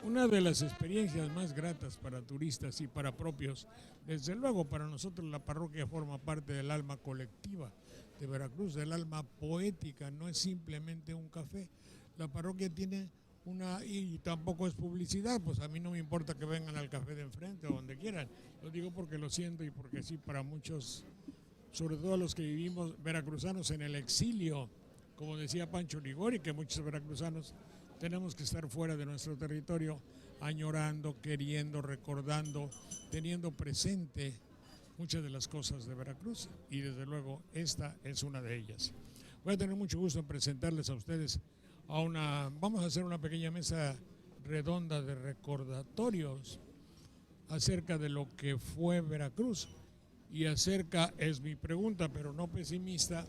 Una de las experiencias más gratas para turistas y para propios, desde luego para nosotros la parroquia forma parte del alma colectiva de Veracruz, del alma poética, no es simplemente un café. La parroquia tiene y tampoco es publicidad, pues a mí no me importa que vengan al café de enfrente o donde quieran, lo digo porque lo siento y porque sí, para muchos, sobre todo los que vivimos veracruzanos en el exilio, como decía Pancho Ligori, que muchos veracruzanos tenemos que estar fuera de nuestro territorio, añorando, queriendo, recordando, teniendo presente muchas de las cosas de Veracruz y desde luego esta es una de ellas. Voy a tener mucho gusto en presentarles a ustedes vamos a hacer una pequeña mesa redonda de recordatorios acerca de lo que fue Veracruz y acerca, es mi pregunta, pero no pesimista,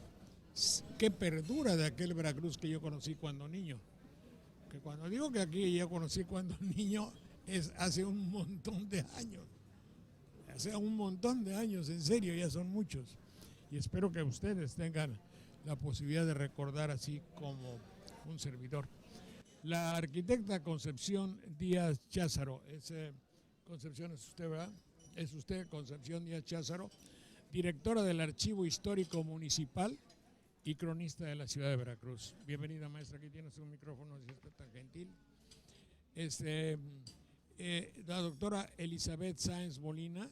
¿qué perdura de aquel Veracruz que yo conocí cuando niño? Que cuando digo que aquí yo conocí cuando niño es hace un montón de años. Hace un montón de años, en serio, ya son muchos. Y espero que ustedes tengan la posibilidad de recordar así como un servidor. La arquitecta Concepción Díaz Cházaro, Concepción es usted, ¿verdad? Es usted, Concepción Díaz Cházaro, directora del Archivo Histórico Municipal y cronista de la ciudad de Veracruz. Bienvenida, maestra, aquí tienes un micrófono, si es tan gentil. La doctora Elizabeth Sáenz Molina,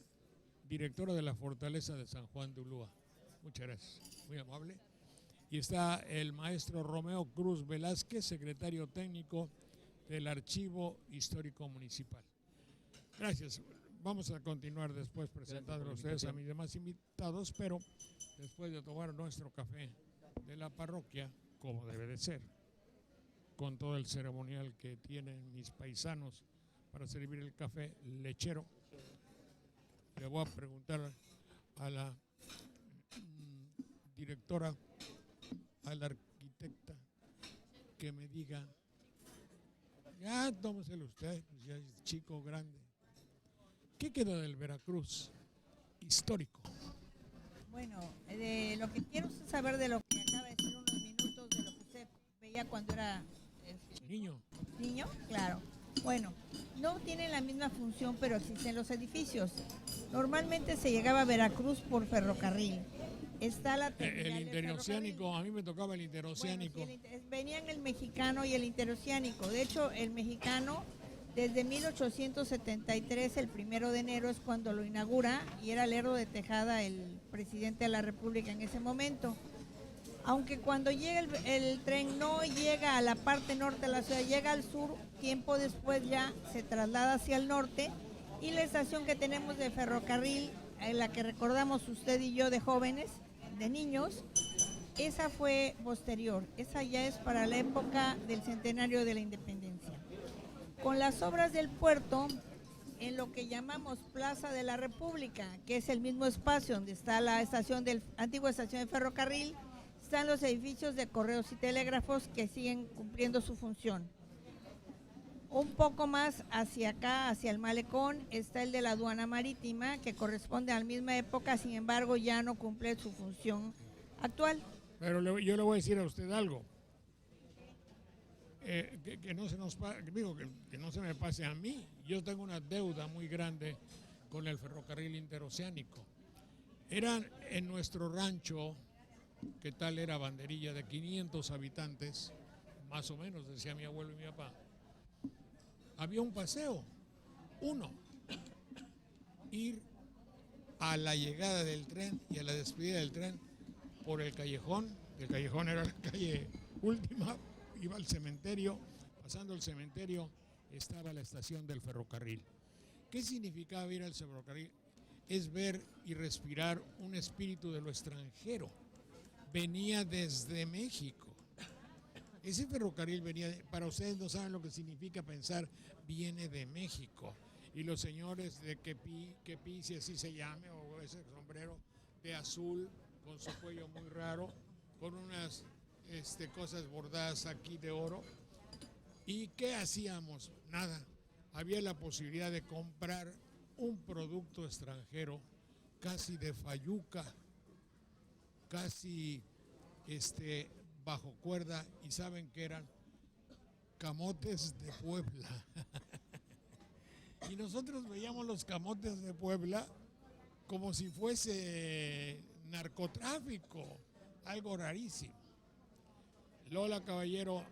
directora de la Fortaleza de San Juan de Ulúa. Muchas gracias, muy amable. Y está el maestro Romeo Cruz Velázquez, secretario técnico del Archivo Histórico Municipal. Gracias. Vamos a continuar después presentando a ustedes a mis demás invitados, pero después de tomar nuestro café de la parroquia, como debe de ser, con todo el ceremonial que tienen mis paisanos para servir el café lechero, le voy a preguntar a la directora, a la arquitecta, que me diga, ya tómeselo usted, pues ya es chico, grande, ¿qué queda del Veracruz histórico? Bueno, lo que quiero saber de lo que acaba de decir unos minutos, de lo que usted veía cuando era niño. Niño, claro. Bueno, no tienen la misma función, pero existen los edificios. Normalmente se llegaba a Veracruz por ferrocarril. Está la el interoceánico, a mí me tocaba el interoceánico. Bueno, sí, venían el mexicano y el interoceánico. De hecho, el mexicano, desde 1873, el 1 de enero es cuando lo inaugura, y era Lerdo de Tejada el presidente de la República en ese momento. Aunque cuando llega el tren no llega a la parte norte de la ciudad, llega al sur, tiempo después ya se traslada hacia el norte, y la estación que tenemos de ferrocarril, en la que recordamos usted y yo de jóvenes, de niños, esa fue posterior, esa ya es para la época del centenario de la independencia. Con las obras del puerto, en lo que llamamos Plaza de la República, que es el mismo espacio donde está la antigua estación de ferrocarril, están los edificios de correos y telégrafos que siguen cumpliendo su función. Un poco más hacia acá, hacia el malecón, está el de la aduana marítima, que corresponde a la misma época, sin embargo ya no cumple su función actual. Pero yo le voy a decir a usted algo, que no se nos digo que no se me pase a mí. Yo tengo una deuda muy grande con el ferrocarril interoceánico. Eran en nuestro rancho, que tal era Banderilla, de 500 habitantes, más o menos, decía mi abuelo y mi papá. Había un paseo, ir a la llegada del tren y a la despedida del tren por el callejón era la calle última, iba al cementerio, pasando el cementerio estaba la estación del ferrocarril. ¿Qué significaba ir al ferrocarril? Es ver y respirar un espíritu de lo extranjero. Venía desde México. Ese ferrocarril venía, para ustedes no saben lo que significa pensar, viene de México. Y los señores de Quepí, si así se llame, o ese sombrero de azul, con su cuello muy raro, con unas cosas bordadas aquí de oro. ¿Y qué hacíamos? Nada. Había la posibilidad de comprar un producto extranjero, casi de fayuca, casi bajo cuerda, y saben que eran camotes de Puebla. Y nosotros veíamos los camotes de Puebla como si fuese narcotráfico, algo rarísimo. Lola Caballero,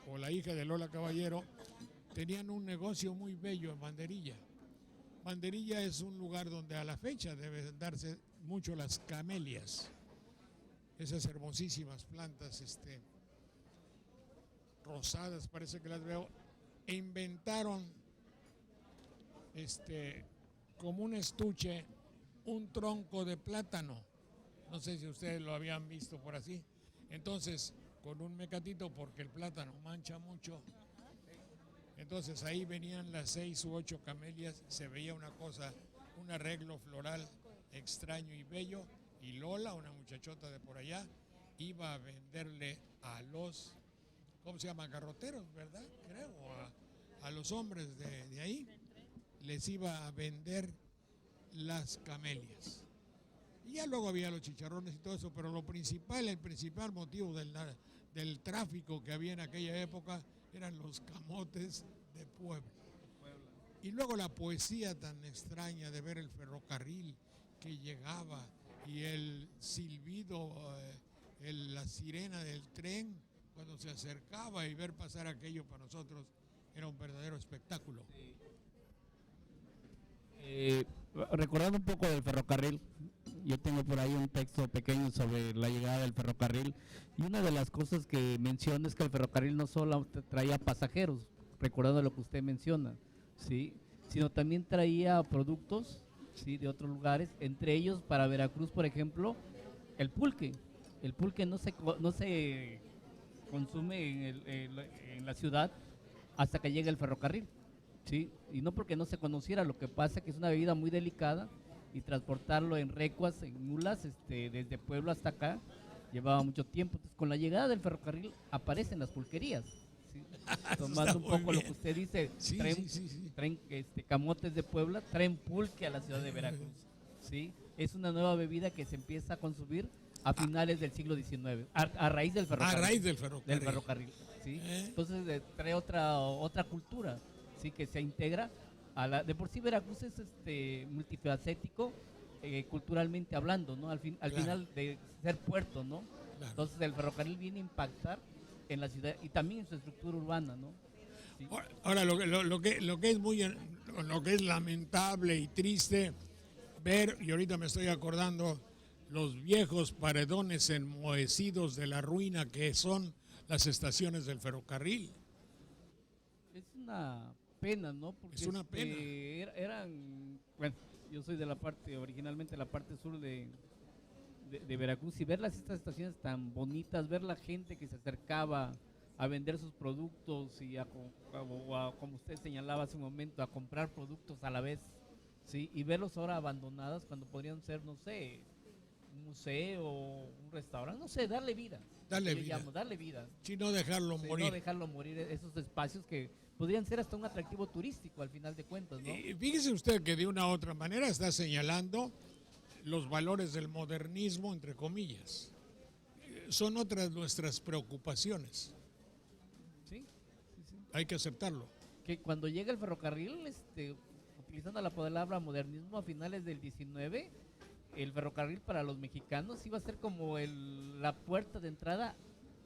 o la hija de Lola Caballero, tenían un negocio muy bello en Banderilla. Banderilla es un lugar donde a la fecha deben darse mucho las camelias, esas hermosísimas plantas rosadas, parece que las veo, e inventaron como un estuche, un tronco de plátano. No sé si ustedes lo habían visto por así. Entonces, con un mecatito, porque el plátano mancha mucho, entonces ahí venían las 6 u 8 camelias, se veía una cosa, un arreglo floral extraño y bello, y Lola, una muchachota de por allá, iba a venderle a los, ¿cómo se llama? Garroteros, ¿verdad? Creo, a los hombres de ahí, les iba a vender las camelias. Y ya luego había los chicharrones y todo eso, pero lo principal, el principal motivo del tráfico que había en aquella época eran los camotes de Puebla. Y luego la poesía tan extraña de ver el ferrocarril que llegaba y el silbido, la sirena del tren cuando se acercaba, y ver pasar aquello para nosotros era un verdadero espectáculo. Sí. Recordando un poco del ferrocarril, yo tengo por ahí un texto pequeño sobre la llegada del ferrocarril, y una de las cosas que menciona es que el ferrocarril no solo traía pasajeros, recordando lo que usted menciona, ¿sí?, sino también traía productos, ¿sí?, de otros lugares, entre ellos para Veracruz, por ejemplo, el pulque. El pulque no se consume en la ciudad hasta que llega el ferrocarril. Sí, y no porque no se conociera, lo que pasa es que es una bebida muy delicada, y transportarlo en recuas, en mulas, desde Puebla hasta acá, llevaba mucho tiempo. Entonces, con la llegada del ferrocarril aparecen las pulquerías, ¿sí? Tomando un poco lo que usted dice, sí, traen, sí. traen camotes de Puebla, traen pulque a la ciudad de Veracruz, ¿sí? Es una nueva bebida que se empieza a consumir a finales del siglo XIX, a raíz del ferrocarril. A raíz del ferrocarril. ¿Sí? Entonces trae otra cultura, ¿sí?, que se integra de por sí Veracruz es multifacético, culturalmente hablando, ¿no? Al final de ser puerto, ¿no? Claro. Entonces el ferrocarril viene a impactar en la ciudad y también en su estructura urbana, ¿no? ¿Sí? Ahora lo que es lamentable y triste ver, y ahorita me estoy acordando, los viejos paredones enmohecidos de la ruina que son las estaciones del ferrocarril. Es una pena, ¿no? Porque es una pena. Eran, bueno, yo soy originalmente la parte sur de Veracruz, y ver estas estaciones tan bonitas, ver la gente que se acercaba a vender sus productos y como usted señalaba hace un momento, a comprar productos a la vez, ¿sí? Y verlos ahora abandonadas cuando podrían ser, no sé, un museo, un restaurante, no sé, darle vida. Darle vida. Si no dejarlo morir. No dejarlo morir, esos espacios que podrían ser hasta un atractivo turístico al final de cuentas, ¿no? Fíjese usted que de una u otra manera está señalando los valores del modernismo, entre comillas. Son otras nuestras preocupaciones. Sí. Hay que aceptarlo. Que cuando llega el ferrocarril, utilizando la palabra modernismo a finales del 19, el ferrocarril para los mexicanos iba a ser como la puerta de entrada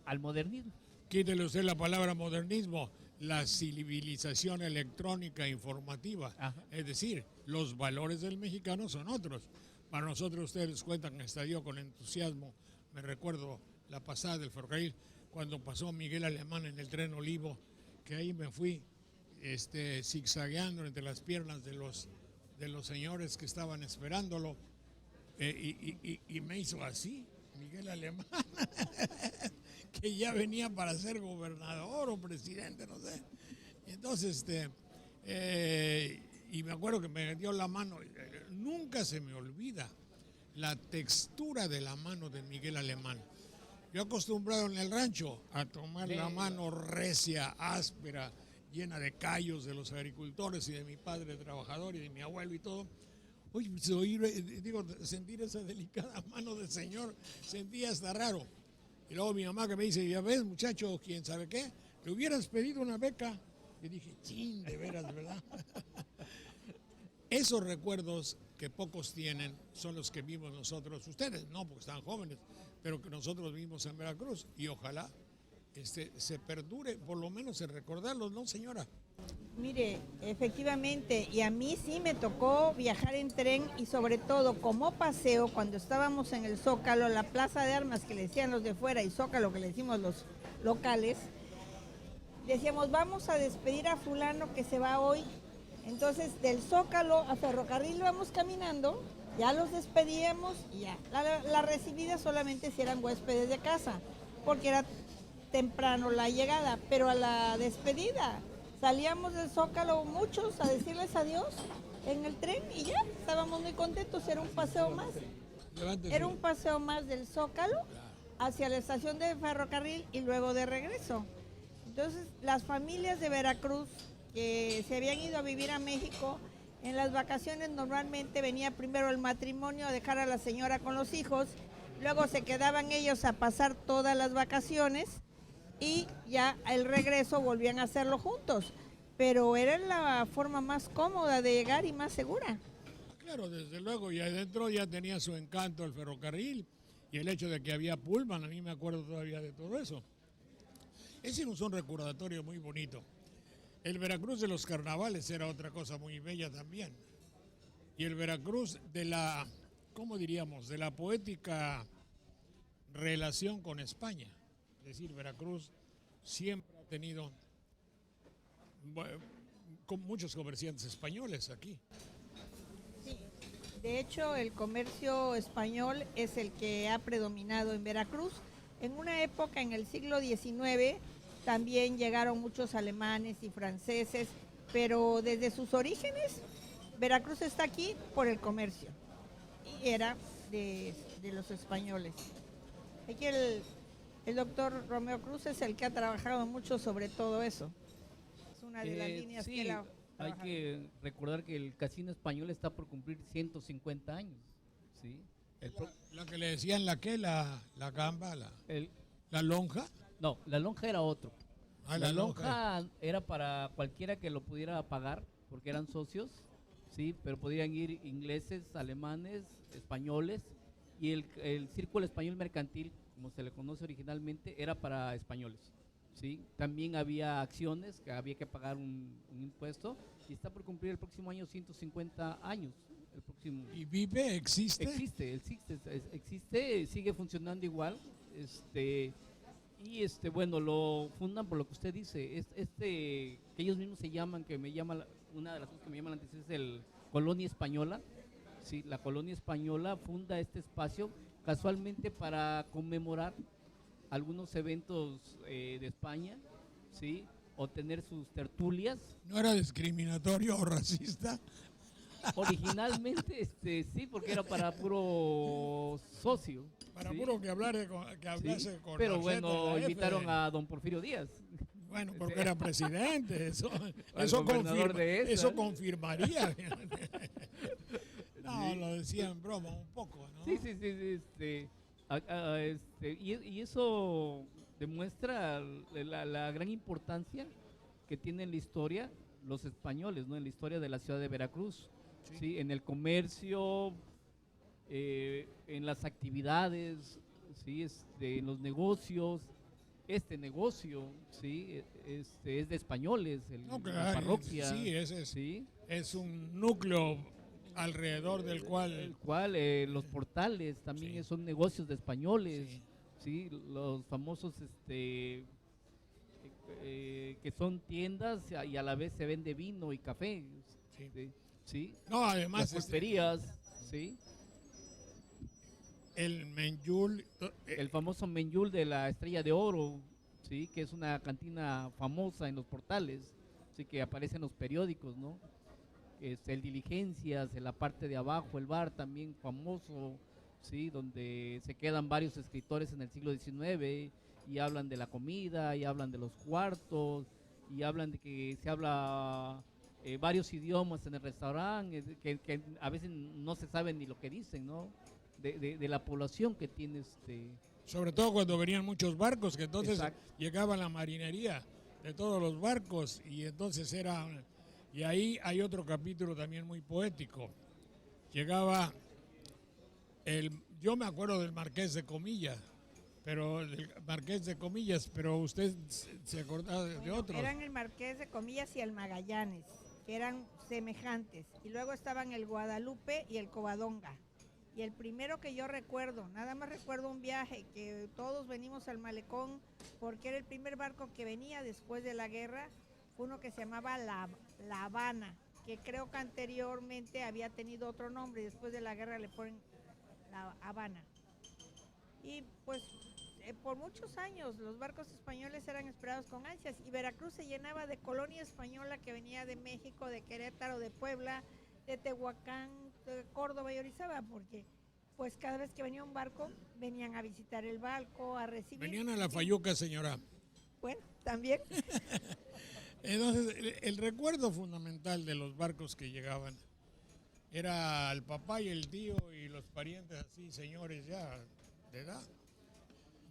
al modernismo. Quítele usted la palabra modernismo, la civilización electrónica informativa. Ajá. Es decir, los valores del mexicano son otros. Para nosotros, ustedes cuentan, estalló con entusiasmo. Me recuerdo la pasada del ferrocarril, cuando pasó Miguel Alemán en el tren Olivo, que ahí me fui zigzagueando entre las piernas de los señores que estaban esperándolo, y me hizo así, Miguel Alemán, que ya venía para ser gobernador o presidente, no sé. Entonces, y me acuerdo que me dio la mano, nunca se me olvida la textura de la mano de Miguel Alemán. Yo acostumbrado en el rancho a tomar la mano recia, áspera, llena de callos de los agricultores y de mi padre trabajador y de mi abuelo y todo. Oye, sentir esa delicada mano del señor, sentía hasta raro. Y luego mi mamá que me dice, ya ves, muchacho, quién sabe qué, le hubieras pedido una beca. Y dije, chin, de veras, ¿verdad? Esos recuerdos que pocos tienen son los que vimos nosotros, ustedes no, porque están jóvenes, pero que nosotros vimos en Veracruz, y ojalá se perdure, por lo menos en recordarlos, ¿no, señora? Mire, efectivamente, y a mí sí me tocó viajar en tren y sobre todo como paseo cuando estábamos en el Zócalo, la Plaza de Armas que le decían los de fuera y Zócalo que le decimos los locales, decíamos vamos a despedir a fulano que se va hoy. Entonces del Zócalo a Ferrocarril vamos caminando, ya los despedíamos y ya. La recibida solamente si eran huéspedes de casa, porque era temprano la llegada, pero a la despedida salíamos del Zócalo muchos a decirles adiós en el tren y ya, estábamos muy contentos, era un paseo más. Era un paseo más del Zócalo hacia la estación de ferrocarril y luego de regreso. Entonces, las familias de Veracruz que se habían ido a vivir a México, en las vacaciones normalmente venía primero el matrimonio a dejar a la señora con los hijos, luego se quedaban ellos a pasar todas las vacaciones y ya el regreso volvían a hacerlo juntos. Pero era la forma más cómoda de llegar y más segura. Claro, desde luego, y adentro ya tenía su encanto el ferrocarril y el hecho de que había Pullman, a mí me acuerdo todavía de todo eso. Ese es un recordatorio muy bonito. El Veracruz de los carnavales era otra cosa muy bella también. Y el Veracruz de la, ¿cómo diríamos?, de la poética relación con España. Es decir, Veracruz siempre ha tenido con muchos comerciantes españoles aquí. Sí, de hecho el comercio español es el que ha predominado en Veracruz. En una época, en el siglo XIX, también llegaron muchos alemanes y franceses, pero desde sus orígenes, Veracruz está aquí por el comercio y era de los españoles. Aquí el doctor Romeo Cruz es el que ha trabajado mucho sobre todo eso. Es una de las líneas sí, que él ha hay trabajado. que recordar que el Casino Español está por cumplir 150 años, ¿sí? La que le decían la gamba, la lonja. No, la lonja era otro. Ah, la lonja era para cualquiera que lo pudiera pagar, porque eran socios, sí, pero podían ir ingleses, alemanes, españoles, y el Círculo Español Mercantil, como se le conoce originalmente, era para españoles, sí. También había acciones que había que pagar un impuesto, y está por cumplir el próximo año 150 años. El próximo. ¿Y vive? ¿Existe? Existe, sigue funcionando igual, y bueno, lo fundan por lo que usted dice, que ellos mismos se llaman, una de las cosas que me llama la atención es el Colonia Española, sí, la Colonia Española funda este espacio casualmente para conmemorar algunos eventos de España, sí, o tener sus tertulias. ¿No era discriminatorio o racista? Originalmente, sí, porque era para puro socio. Para ¿sí? puro que hablase Sí, con pero la bueno, Z, la invitaron F. a don Porfirio Díaz. Bueno, porque era presidente, eso gobernador de esa. eso confirmaría. No, lo decía en broma un poco, ¿no? Sí, y eso demuestra la gran importancia que tiene en la historia los españoles, ¿no? En la historia de la ciudad de Veracruz, ¿sí? En el comercio, en las actividades, ¿sí? En los negocios. Este negocio, ¿sí? Es de españoles, la parroquia. Sí, ¿sí? Es un núcleo alrededor del cual... los portales también son negocios de españoles, ¿sí? Los famosos que son tiendas y a la vez se vende vino y café. Sí. ¿Sí? No, además Las pulperías, ¿sí? el Menyul, El famoso Menyul de la Estrella de Oro, ¿sí? Que es una cantina famosa en los portales, ¿sí? Que aparece en los periódicos, ¿no? El Diligencias, en la parte de abajo, el bar también famoso, ¿sí? Donde se quedan varios escritores en el siglo XIX y hablan de la comida, y hablan de los cuartos, y hablan de que se habla varios idiomas en el restaurante, que a veces no se sabe ni lo que dicen, ¿no? De la población que tiene sobre todo cuando venían muchos barcos, que entonces Exacto. llegaba la marinería de todos los barcos y entonces y ahí hay otro capítulo también muy poético. Llegaba yo me acuerdo del Marqués de Comillas, pero usted se acordaba de Bueno, otros. eran el Marqués de Comillas y el Magallanes, que eran semejantes. Y luego estaban el Guadalupe y el Covadonga. Y el primero que yo recuerdo, nada más recuerdo un viaje que todos venimos al malecón porque era el primer barco que venía después de la guerra, fue uno que se llamaba La Habana, que creo que anteriormente había tenido otro nombre y después de la guerra le ponen La Habana. Y pues por muchos años los barcos españoles eran esperados con ansias y Veracruz se llenaba de colonia española que venía de México, de Querétaro, de Puebla, de Tehuacán, de Córdoba y Orizaba, porque pues cada vez que venía un barco venían a visitar el barco, a recibir. Venían a la Fayuca, señora. Bueno, también. Entonces, el recuerdo fundamental de los barcos que llegaban era el papá y el tío y los parientes así, señores ya de edad.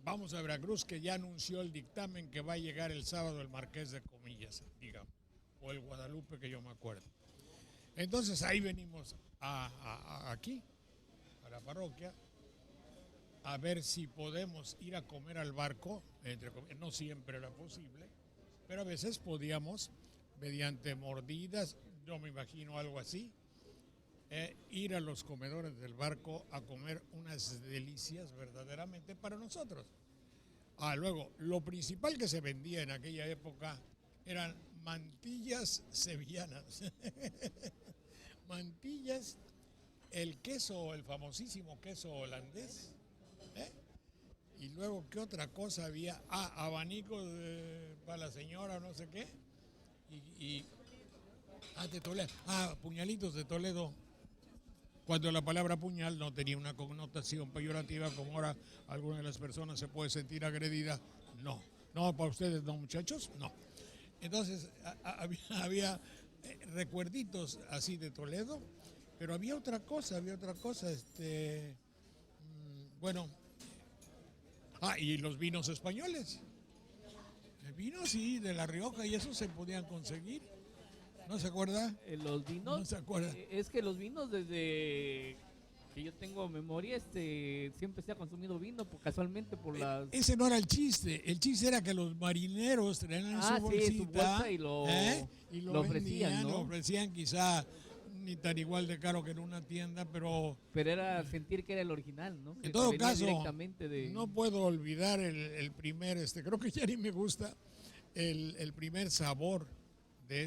Vamos a Veracruz, que ya anunció el dictamen que va a llegar el sábado el Marqués de Comillas, digamos, o el Guadalupe, que yo me acuerdo. Entonces ahí venimos aquí, a la parroquia, a ver si podemos ir a comer al barco, no siempre era posible, pero a veces podíamos, mediante mordidas, yo me imagino algo así, ir a los comedores del barco a comer unas delicias verdaderamente para nosotros. Luego, lo principal que se vendía en aquella época eran mantillas sevillanas. Mantillas, el queso, el famosísimo queso holandés. Y luego, ¿qué otra cosa había? Abanicos para la señora, no sé qué. De Toledo. Puñalitos de Toledo. Cuando la palabra puñal no tenía una connotación peyorativa, como ahora alguna de las personas se puede sentir agredida. No, para ustedes no, muchachos, no. Entonces había recuerditos así de Toledo, pero había otra cosa, bueno, y los vinos españoles. El vino, sí, de La Rioja, y eso se podían conseguir. ¿No se acuerda? Los vinos. No se acuerda. Es que los vinos, desde que yo tengo memoria, siempre se ha consumido vino, casualmente por las. Ese no era el chiste. El chiste era que los marineros tenían en su bolsita, su bolsa y lo ofrecían, vendían, ¿no? Lo ofrecían quizá ni tan igual de caro que en una tienda, pero era sentir que era el original, ¿no? En todo venía caso, directamente no puedo olvidar el primer, creo que ya ni me gusta, el primer sabor de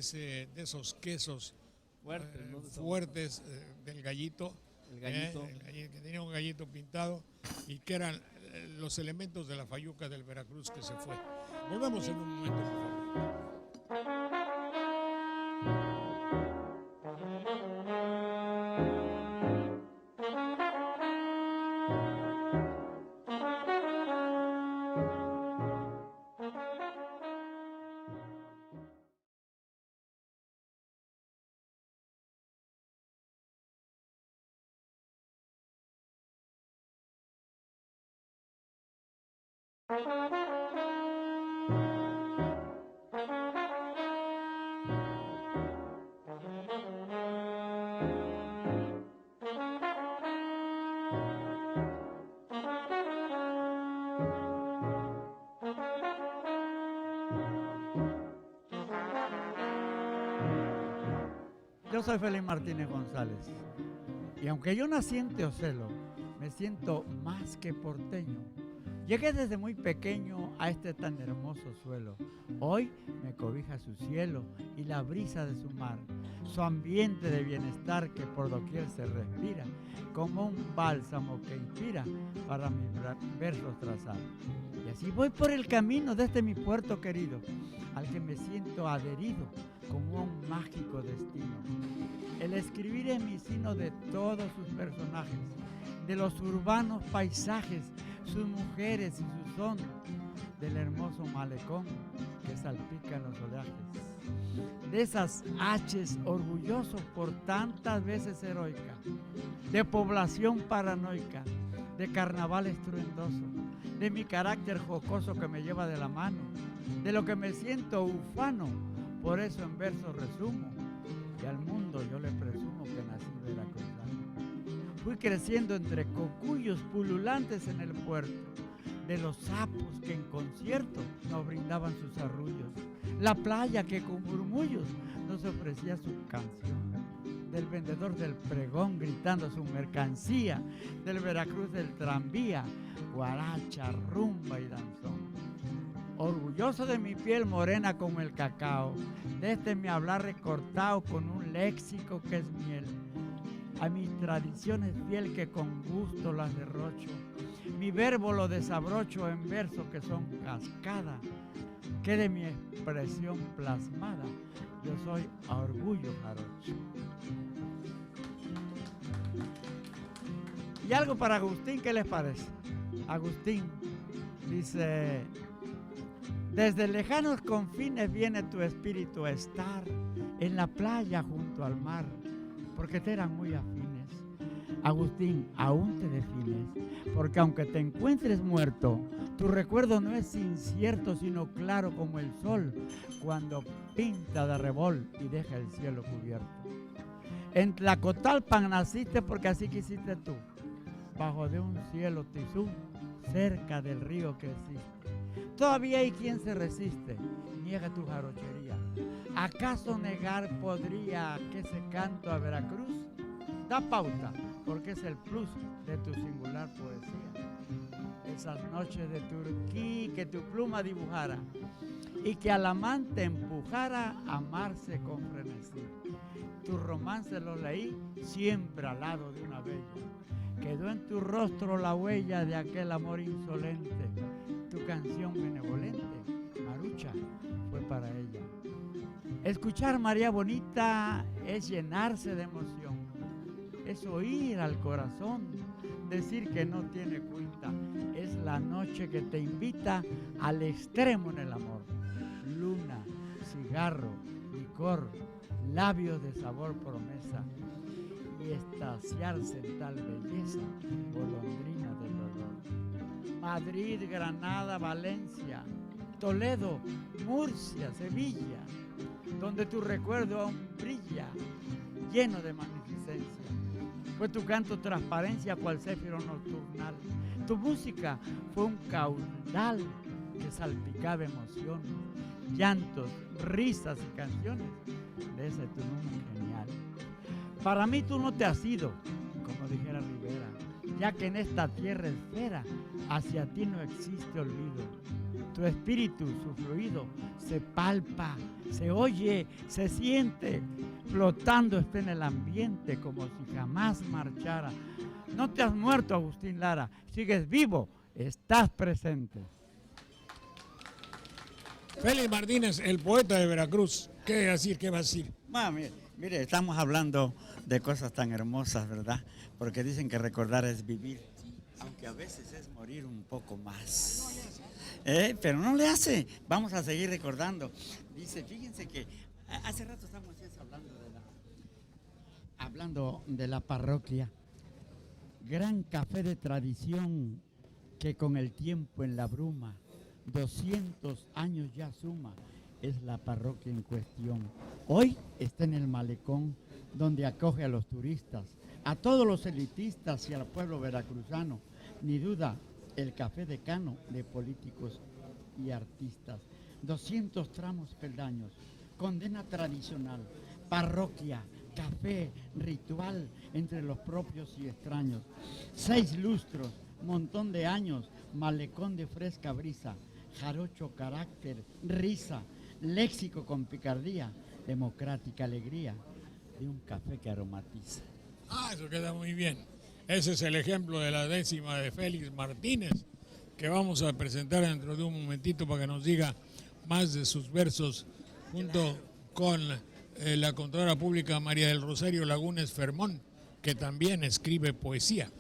esos quesos fuertes, ¿no? fuertes del gallito. El gallito. Que tenía un gallito pintado y que eran los elementos de la Fayuca del Veracruz que se fue. Volvemos en un momento, por favor. Yo soy Félix Martínez González y aunque yo nací en Teocelo, me siento más que porteño. Llegué desde muy pequeño a este tan hermoso suelo. Hoy me cobija su cielo y la brisa de su mar, su ambiente de bienestar que por doquier se respira, como un bálsamo que inspira para mis versos trazar. Y así voy por el camino de este mi puerto querido, al que me siento adherido como a un mágico destino. El escribir es mi sino de todos sus personajes, de los urbanos paisajes, sus mujeres y su son, del hermoso malecón que salpica los oleajes, de esas haches orgullosos por tantas veces heroica, de población paranoica, de carnaval estruendoso, de mi carácter jocoso que me lleva de la mano, de lo que me siento ufano, por eso en verso resumo, y al mundo yo le presumo que nací veracruzano. Fui creciendo entre cocuyos pululantes en el puerto, de los sapos que en concierto nos brindaban sus arrullos, la playa que con murmullos nos ofrecía su canción, del vendedor del pregón gritando su mercancía, del Veracruz del tranvía, guaracha, rumba y danzón. Orgulloso de mi piel morena como el cacao, de este mi hablar recortado con un léxico que es miel, a mis tradiciones fiel que con gusto las derrocho, mi verbo lo desabrocho en versos que son cascada, que de mi expresión plasmada yo soy a orgullo jarocho. Y algo para Agustín, ¿qué les parece? Agustín dice: desde lejanos confines viene tu espíritu a estar en la playa junto al mar, porque te eran muy afines. Agustín, aún te defines, porque aunque te encuentres muerto, tu recuerdo no es incierto, sino claro como el sol, cuando pinta de arrebol y deja el cielo cubierto. En Tlacotalpan naciste porque así quisiste tú, bajo de un cielo tizú, cerca del río creciste. Todavía hay quien se resiste, niega tu jarochería. ¿Acaso negar podría que ese canto a Veracruz da pauta, porque es el plus de tu singular poesía? Esas noches de Turquí que tu pluma dibujara y que al amante empujara a amarse con frenesí. Tu romance lo leí siempre al lado de una bella. Quedó en tu rostro la huella de aquel amor insolente. Tu canción benevolente, Marucha, fue para ella. Escuchar María Bonita es llenarse de emoción, es oír al corazón decir que no tiene cuenta. Es la noche que te invita al extremo en el amor. Luna, cigarro, licor, labios de sabor promesa, y extasiarse en tal belleza, golondrina del dolor. Madrid, Granada, Valencia, Toledo, Murcia, Sevilla, donde tu recuerdo aún brilla, lleno de magnificencia. Fue tu canto transparencia cual céfiro nocturnal. Tu música fue un caudal que salpicaba emociones, llantos, risas y canciones de ese tu nombre genial. Para mí tú no te has ido, como dijera Rivera, ya que en esta tierra esfera hacia ti no existe olvido. Tu espíritu, su fluido, se palpa, se oye, se siente, flotando está en el ambiente como si jamás marchara. No te has muerto, Agustín Lara, sigues vivo, estás presente. Félix Martínez, el poeta de Veracruz, ¿qué decir? ¿Qué va a decir? Mire, estamos hablando de cosas tan hermosas, ¿verdad? Porque dicen que recordar es vivir, aunque a veces es morir un poco más. Pero no le hace. Vamos a seguir recordando. Dice, fíjense que hace rato estamos hablando de la parroquia. Gran café de tradición que con el tiempo en la bruma, 200 años ya suma, es la parroquia en cuestión. Hoy está en el malecón, donde acoge a los turistas, a todos los elitistas y al pueblo veracruzano. Ni duda, el café decano de políticos y artistas. 200 tramos peldaños, condena tradicional, parroquia, café, ritual entre los propios y extraños. 6 lustros, montón de años, malecón de fresca brisa, jarocho carácter, risa, léxico con picardía, democrática alegría de un café que aromatiza. Ah, eso queda muy bien. Ese es el ejemplo de la 10ª de Félix Martínez, que vamos a presentar dentro de un momentito para que nos diga más de sus versos, junto con la contadora pública María del Rosario Lagunes Fermón, que también escribe poesía.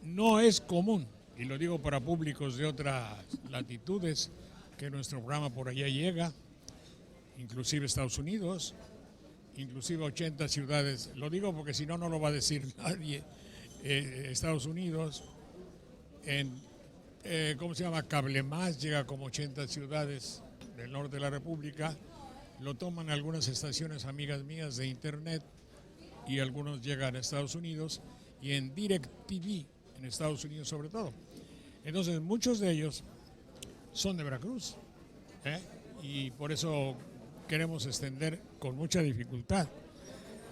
No es común, y lo digo para públicos de otras latitudes, que nuestro programa por allá llega, inclusive Estados Unidos, inclusive 80 ciudades. Lo digo porque si no, no lo va a decir nadie. Estados Unidos, ¿cómo se llama? Cable Más llega como 80 ciudades del norte de la República. Lo toman algunas estaciones amigas mías de internet y algunos llegan a Estados Unidos y en DirecTV, en Estados Unidos sobre todo. Entonces, muchos de ellos son de Veracruz, y por eso queremos extender con mucha dificultad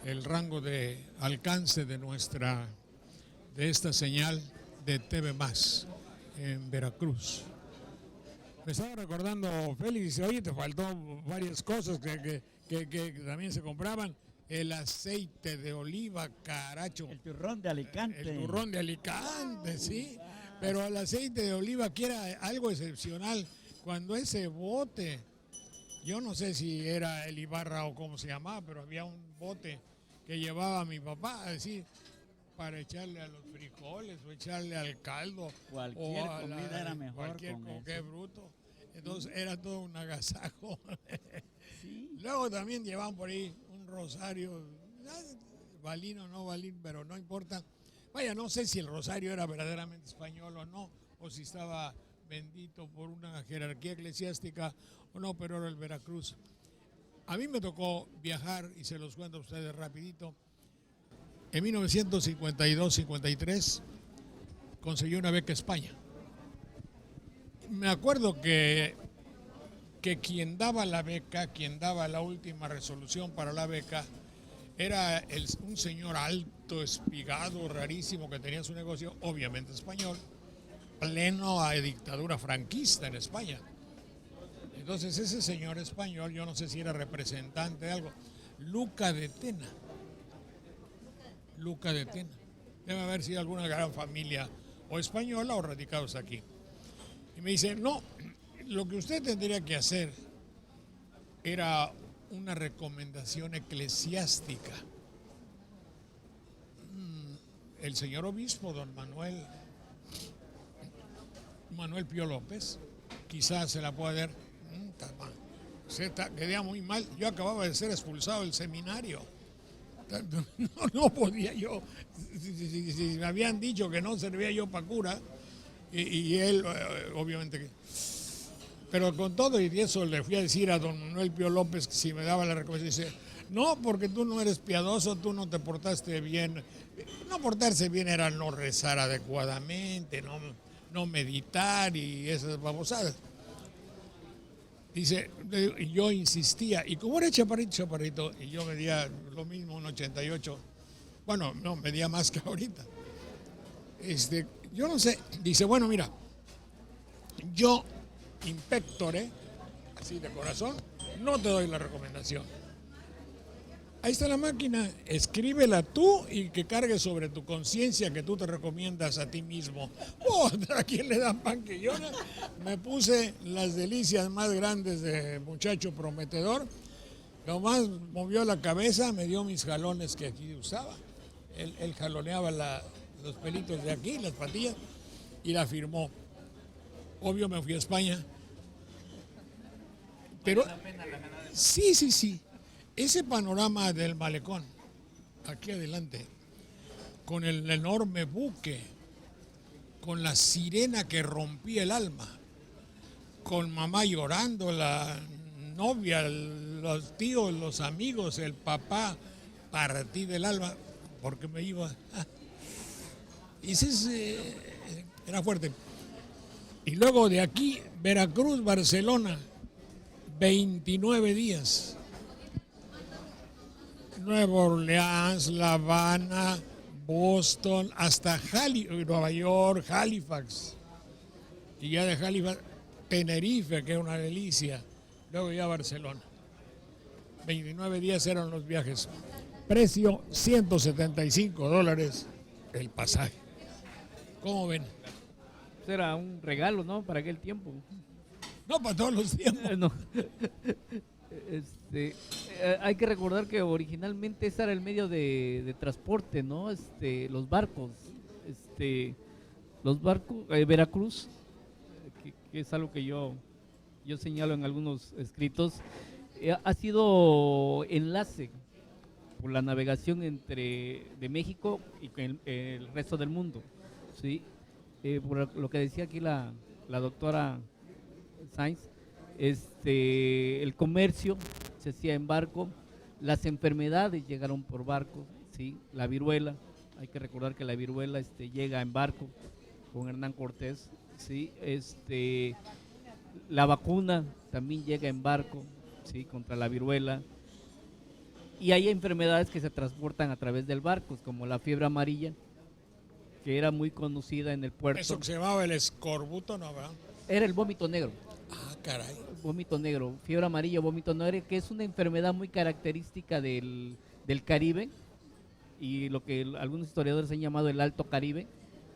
el rango de alcance de esta señal de TV Más en Veracruz. Me estaba recordando, Félix, dice, oye, te faltó varias cosas que también se compraban. El aceite de oliva, caracho. El turrón de Alicante. El turrón de Alicante, sí. Pero el aceite de oliva, que era algo excepcional, cuando ese bote, yo no sé si era el Ibarra o cómo se llamaba, pero había un bote que llevaba a mi papá, a decir, para echarle a los frijoles o echarle al caldo. Cualquier comida era mejor cualquier con eso. qué bruto. Entonces era todo un agasajo. Sí. Luego también llevaban por ahí un rosario, balín o no balín, pero no importa. Vaya, no sé si el rosario era verdaderamente español o no, o si estaba bendito por una jerarquía eclesiástica o no, pero era el Veracruz. A mí me tocó viajar, y se los cuento a ustedes rapidito. En 1952-53 conseguí una beca a España. Me acuerdo que quien daba la beca, quien daba la última resolución para la beca, era un señor alto, espigado, rarísimo, que tenía su negocio, obviamente español, pleno a dictadura franquista en España. Entonces ese señor español, yo no sé si era representante de algo, Luca de Tena. Debe haber sido alguna gran familia o española o radicados aquí. Y me dice, no, lo que usted tendría que hacer era una recomendación eclesiástica. El señor obispo, don Manuel Pío López, quizás se la pueda dar. Quedé muy mal. Yo acababa de ser expulsado del seminario. No podía yo. Si me habían dicho que no servía yo para cura, y él, obviamente que. Pero con todo y eso le fui a decir a don Manuel Pío López que si me daba la recomendación, dice, no, porque tú no eres piadoso, tú no te portaste bien. No portarse bien era no rezar adecuadamente, no meditar y esas babosadas. Dice, yo insistía, y como era chaparrito, y yo medía lo mismo, un 88, bueno, no, medía más que ahorita. Yo no sé, dice, bueno, mira, yo in pectore, así de corazón, no te doy la recomendación. Ahí está la máquina, escríbela tú y que cargue sobre tu conciencia que tú te recomiendas a ti mismo. ¿A quién le dan pan que yo? Me puse las delicias más grandes de muchacho prometedor. Nomás movió la cabeza, me dio mis jalones que aquí usaba. Él jaloneaba los pelitos de aquí, las patillas, y la firmó. Obvio me fui a España. Pero sí. Ese panorama del malecón, aquí adelante, con el enorme buque, con la sirena que rompía el alma, con mamá llorando, la novia, los tíos, los amigos, el papá, partí del alma, porque me iba. Y era fuerte. Y luego de aquí, Veracruz, Barcelona, 29 días. Nueva Orleans, La Habana, Boston, hasta Nueva York, Halifax. Y ya de Halifax, Tenerife, que es una delicia. Luego ya Barcelona. 29 días eran los viajes. Precio $175 el pasaje. ¿Cómo ven? Era un regalo, ¿no? Para aquel tiempo. No, para todos los tiempos. No. Hay que recordar que originalmente ese era el medio de transporte, ¿no? Los barcos. Los barcos, Veracruz, que es algo que yo señalo en algunos escritos, ha sido enlace por la navegación de México y con el resto del mundo, ¿sí? Por lo que decía aquí la doctora Sainz, el comercio se hacía en barco, las enfermedades llegaron por barco, ¿sí? La viruela, hay que recordar que la viruela llega en barco con Hernán Cortés, ¿sí? La vacuna también llega en barco, ¿sí? Contra la viruela. Y hay enfermedades que se transportan a través del barco, como la fiebre amarilla, que era muy conocida en el puerto. Eso que se llamaba el escorbuto, ¿no? ¿Verdad? Era el vómito negro. Ah, caray. Vómito negro, fiebre amarilla, vómito negro, que es una enfermedad muy característica del Caribe y lo que algunos historiadores han llamado el Alto Caribe,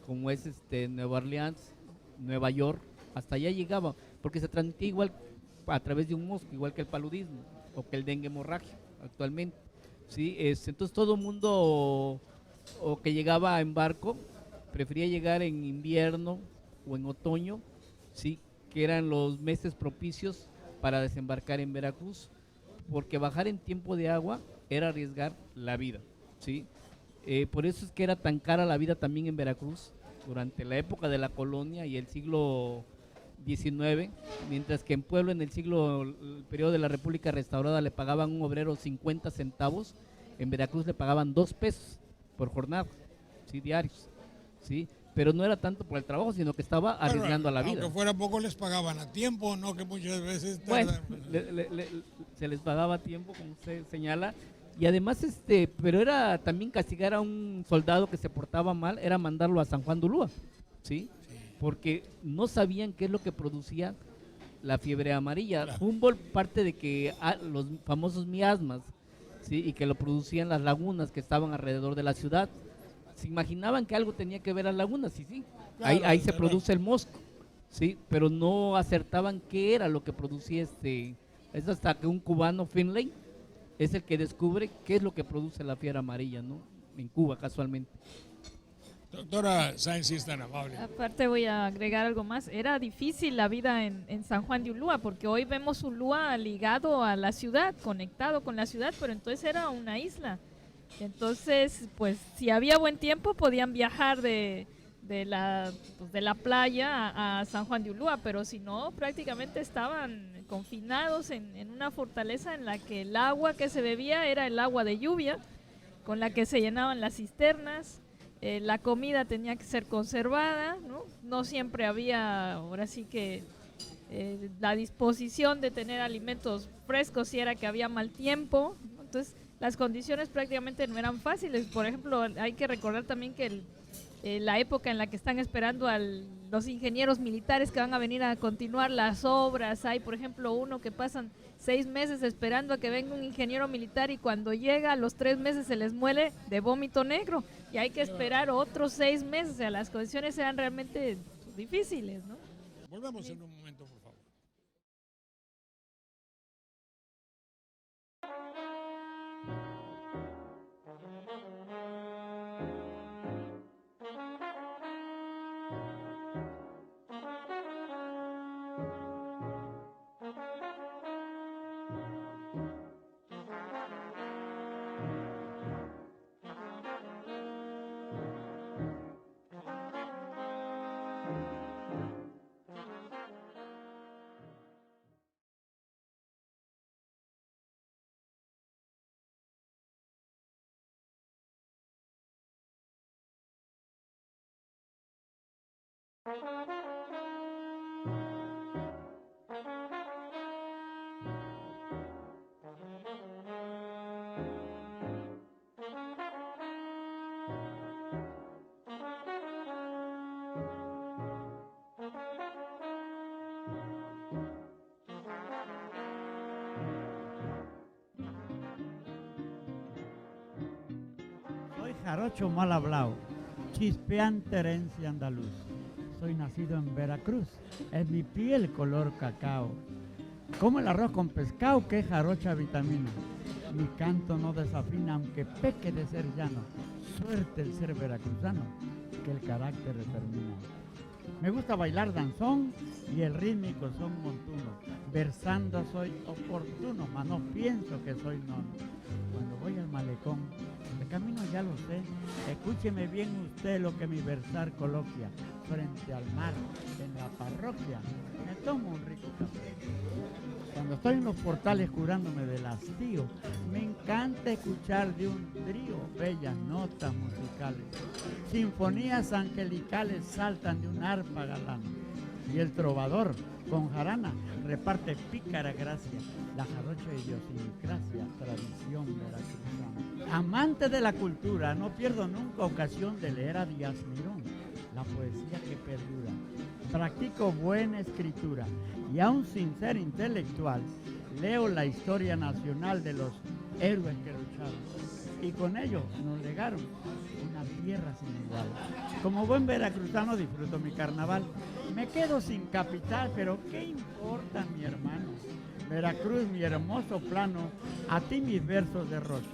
como es Nueva Orleans, Nueva York, hasta allá llegaba, porque se transmitía igual a través de un mosco, igual que el paludismo o que el dengue hemorrágico actualmente, ¿sí? Entonces todo el mundo o que llegaba en barco prefería llegar en invierno o en otoño, ¿sí? Que eran los meses propicios para desembarcar en Veracruz, porque bajar en tiempo de agua era arriesgar la vida, ¿sí? Por eso es que era tan cara la vida también en Veracruz durante la época de la colonia y el siglo XIX, mientras que en Puebla en el periodo de la República Restaurada le pagaban a un obrero 50 centavos, en Veracruz le pagaban 2 pesos por jornada, ¿sí? Diarios, ¿sí? Pero no era tanto por el trabajo, sino que estaba arriesgando a la vida. Aunque fuera poco, les pagaban a tiempo, ¿no? Que muchas veces bueno, tardan. se les pagaba a tiempo, como usted señala, y además, pero era también castigar a un soldado que se portaba mal, era mandarlo a San Juan de Ulúa, ¿sí? Porque no sabían qué es lo que producía la fiebre amarilla. Claro. Humboldt parte de que los famosos miasmas, ¿sí? Y que lo producían las lagunas que estaban alrededor de la ciudad. Se imaginaban que algo tenía que ver a lagunas, sí. Claro, ahí se produce el mosco, ¿sí? Pero no acertaban qué era lo que producía es hasta que un cubano, Finlay, es el que descubre qué es lo que produce la fiebre amarilla, ¿no? En Cuba, casualmente. Doctora Sainz, sí es tan amable. Aparte voy a agregar algo más, era difícil la vida en San Juan de Ulúa, porque hoy vemos Ulúa ligado a la ciudad, conectado con la ciudad, pero entonces era una isla. Entonces, pues si había buen tiempo podían viajar de la playa a San Juan de Ulúa, pero si no, prácticamente estaban confinados en una fortaleza en la que el agua que se bebía era el agua de lluvia, con la que se llenaban las cisternas. La comida tenía que ser conservada, ¿no? No siempre había, ahora sí que la disposición de tener alimentos frescos si era que había mal tiempo, ¿no? Entonces las condiciones prácticamente no eran fáciles. Por ejemplo, hay que recordar también que la época en la que están esperando a los ingenieros militares que van a venir a continuar las obras, hay por ejemplo uno que pasan 6 meses esperando a que venga un ingeniero militar y cuando llega a los 3 meses se les muere de vómito negro y hay que esperar otros 6 meses, o sea, las condiciones eran realmente difíciles, ¿no? Volvemos en un momento, por favor. jarocho mal hablado, chispeante herencia andaluz. Soy nacido en Veracruz, es mi piel color cacao. Como el arroz con pescado, que jarocha vitamina. Mi canto no desafina, aunque peque de ser llano. Suerte el ser veracruzano, que el carácter determina. Me gusta bailar danzón y el rítmico son montuno. Versando soy oportuno, mas no pienso que soy nono. Cuando voy al malecón, de camino ya lo sé, escúcheme bien usted lo que mi versar coloquia. Frente al mar, en la parroquia, me tomo un rico café. Cuando estoy en los portales curándome del hastío, me encanta escuchar de un trío bellas notas musicales. Sinfonías angelicales saltan de un arpa galán. Y el trovador, con jarana, reparte pícara gracia, la jarocha idiosincrasia, tradición veracruzana. Amante de la cultura, no pierdo nunca ocasión de leer a Díaz Mirón, la poesía que perdura. Practico buena escritura y aún sin ser intelectual, leo la historia nacional de los héroes que lucharon y con ello nos legaron una tierra sin igual. Como buen veracruzano disfruto mi carnaval. Me quedo sin capital, pero ¿qué importa, mi hermano? Veracruz, mi hermoso plano, a ti mis versos derrocho.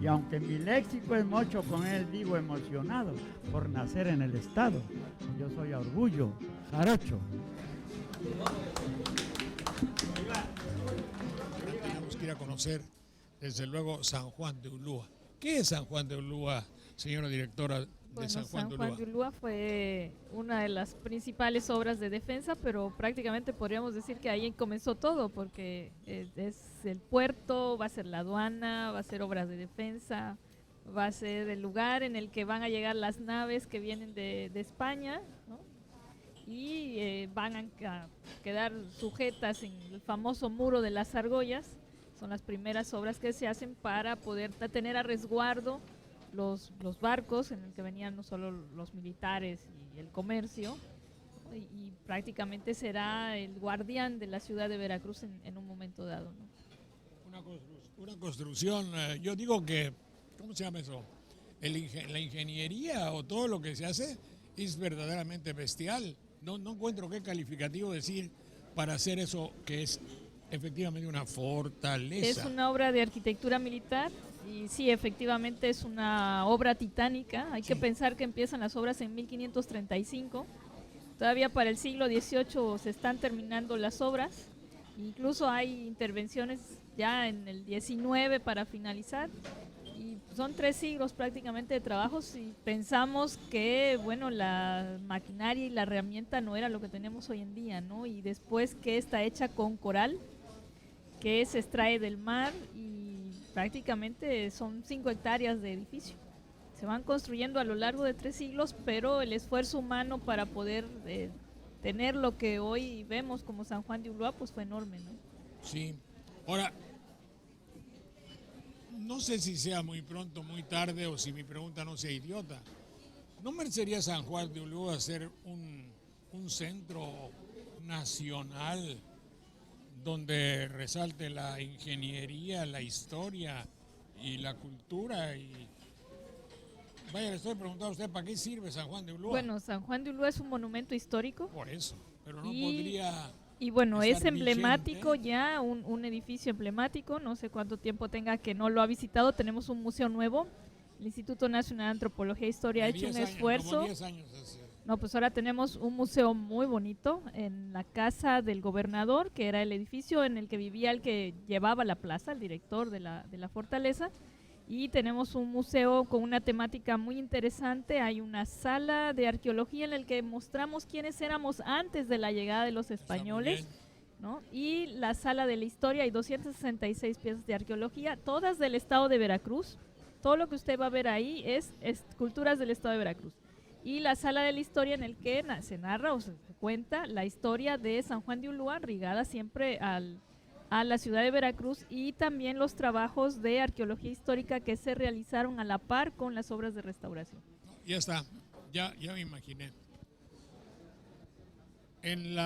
Y aunque mi léxico es mocho, con él digo emocionado por nacer en el estado. Yo soy a orgullo jarocho. Tenemos que ir a conocer, desde luego, San Juan de Ulúa. ¿Qué es San Juan de Ulúa, señora directora de Bueno, San Juan de Ulúa? Juan de Ulúa fue una de las principales obras de defensa, pero prácticamente podríamos decir que ahí comenzó todo, porque es el puerto, va a ser la aduana, va a ser obras de defensa, va a ser el lugar en el que van a llegar las naves que vienen de España, ¿no? Y van a quedar sujetas en el famoso muro de las argollas. Son las primeras obras que se hacen para poder tener a resguardo los barcos en el que venían no solo los militares y el comercio, y prácticamente será el guardián de la ciudad de Veracruz en un momento dado, ¿no? Una construcción, yo digo que, ¿cómo se llama eso? La ingeniería o todo lo que se hace es verdaderamente bestial. No encuentro qué calificativo decir para hacer eso que es efectivamente una fortaleza. Es una obra de arquitectura militar. Y sí, efectivamente es una obra titánica. Hay que pensar que empiezan las obras en 1535. Todavía para el siglo XVIII se están terminando las obras. Incluso hay intervenciones ya en el XIX para finalizar. Y son 3 siglos prácticamente de trabajos, y pensamos que, bueno, la maquinaria y la herramienta no era lo que tenemos hoy en día, ¿no? Y después que está hecha con coral, que se extrae del mar, y prácticamente son 5 hectáreas de edificio. Se van construyendo a lo largo de 3 siglos, pero el esfuerzo humano para poder tener lo que hoy vemos como San Juan de Ulúa, pues fue enorme, ¿no? Sí. Ahora, no sé si sea muy pronto, muy tarde, o si mi pregunta no sea idiota. ¿No merecería San Juan de Ulúa ser un centro nacional donde resalte la ingeniería, la historia y la cultura? Y vaya, le estoy preguntando a usted, ¿para qué sirve San Juan de Ulúa? Bueno, San Juan de Ulúa es un monumento histórico. Por eso, pero no podría... Y bueno, es estar emblemático vigente. ya, un edificio emblemático. No sé cuánto tiempo tenga que no lo ha visitado. Tenemos un museo nuevo. El Instituto Nacional de Antropología e Historia ha hecho un esfuerzo. Como 10 años hace. No, pues ahora tenemos un museo muy bonito en la casa del gobernador, que era el edificio en el que vivía el que llevaba la plaza, el director de la fortaleza. Y tenemos un museo con una temática muy interesante. Hay una sala de arqueología en la que mostramos quiénes éramos antes de la llegada de los españoles, ¿no? Y la sala de la historia, hay 266 piezas de arqueología, todas del estado de Veracruz. Todo lo que usted va a ver ahí es esculturas del estado de Veracruz. Y la sala de la historia en el que se narra o se cuenta la historia de San Juan de Ulúa, ligada siempre a la ciudad de Veracruz, y también los trabajos de arqueología histórica que se realizaron a la par con las obras de restauración. Ya está, ya me imaginé. En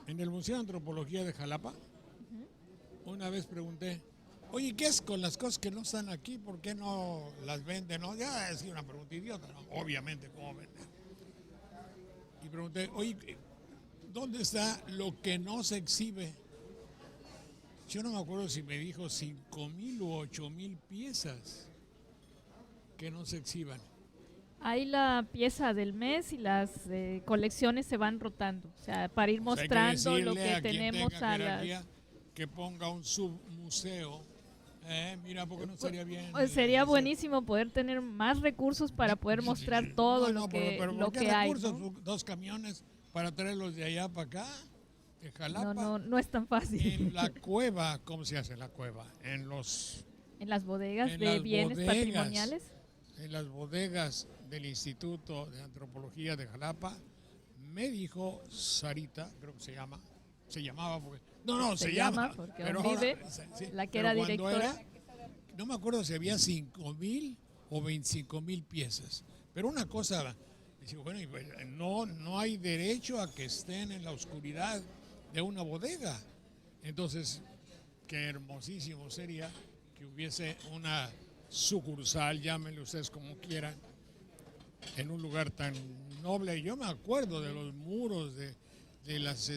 el Museo de Antropología de Jalapa, una vez pregunté, Oye, ¿qué es con las cosas que no están aquí? ¿Por qué no las venden? No, ya es una pregunta idiota, ¿no? Obviamente, ¿cómo venden? Y pregunté, oye, ¿dónde está lo que no se exhibe? Yo no me acuerdo si me dijo 5,000 u 8,000 piezas que no se exhiban. Hay la pieza del mes y las colecciones se van rotando, o sea, para ir O sea, hay mostrando lo decirle que a quien tenemos tenga a las... jerarquía que ponga un submuseo. Mira, porque no estaría bien. Pues sería hacer- buenísimo poder tener más recursos para poder mostrar todo No, lo que, pero lo ¿por qué que hay. recursos? ¿No? 2 camiones para traerlos de allá para acá, de Jalapa. No es tan fácil. En la cueva, ¿cómo se hace en la cueva? En las bodegas en de las bienes bodegas. patrimoniales. En las bodegas del Instituto de Antropología de Jalapa, me dijo Sarita, creo que se llamaba porque... No, se llama. Porque pero aún vive, ahora- sí, la que pero era cuando directora. no me acuerdo si había 5,000 o 25,000 piezas. Pero una cosa, dice, bueno, no hay derecho a que estén en la oscuridad de una bodega. Entonces, qué hermosísimo sería que hubiese una sucursal, llámenle ustedes como quieran, en un lugar tan noble. Yo me acuerdo de los muros, de las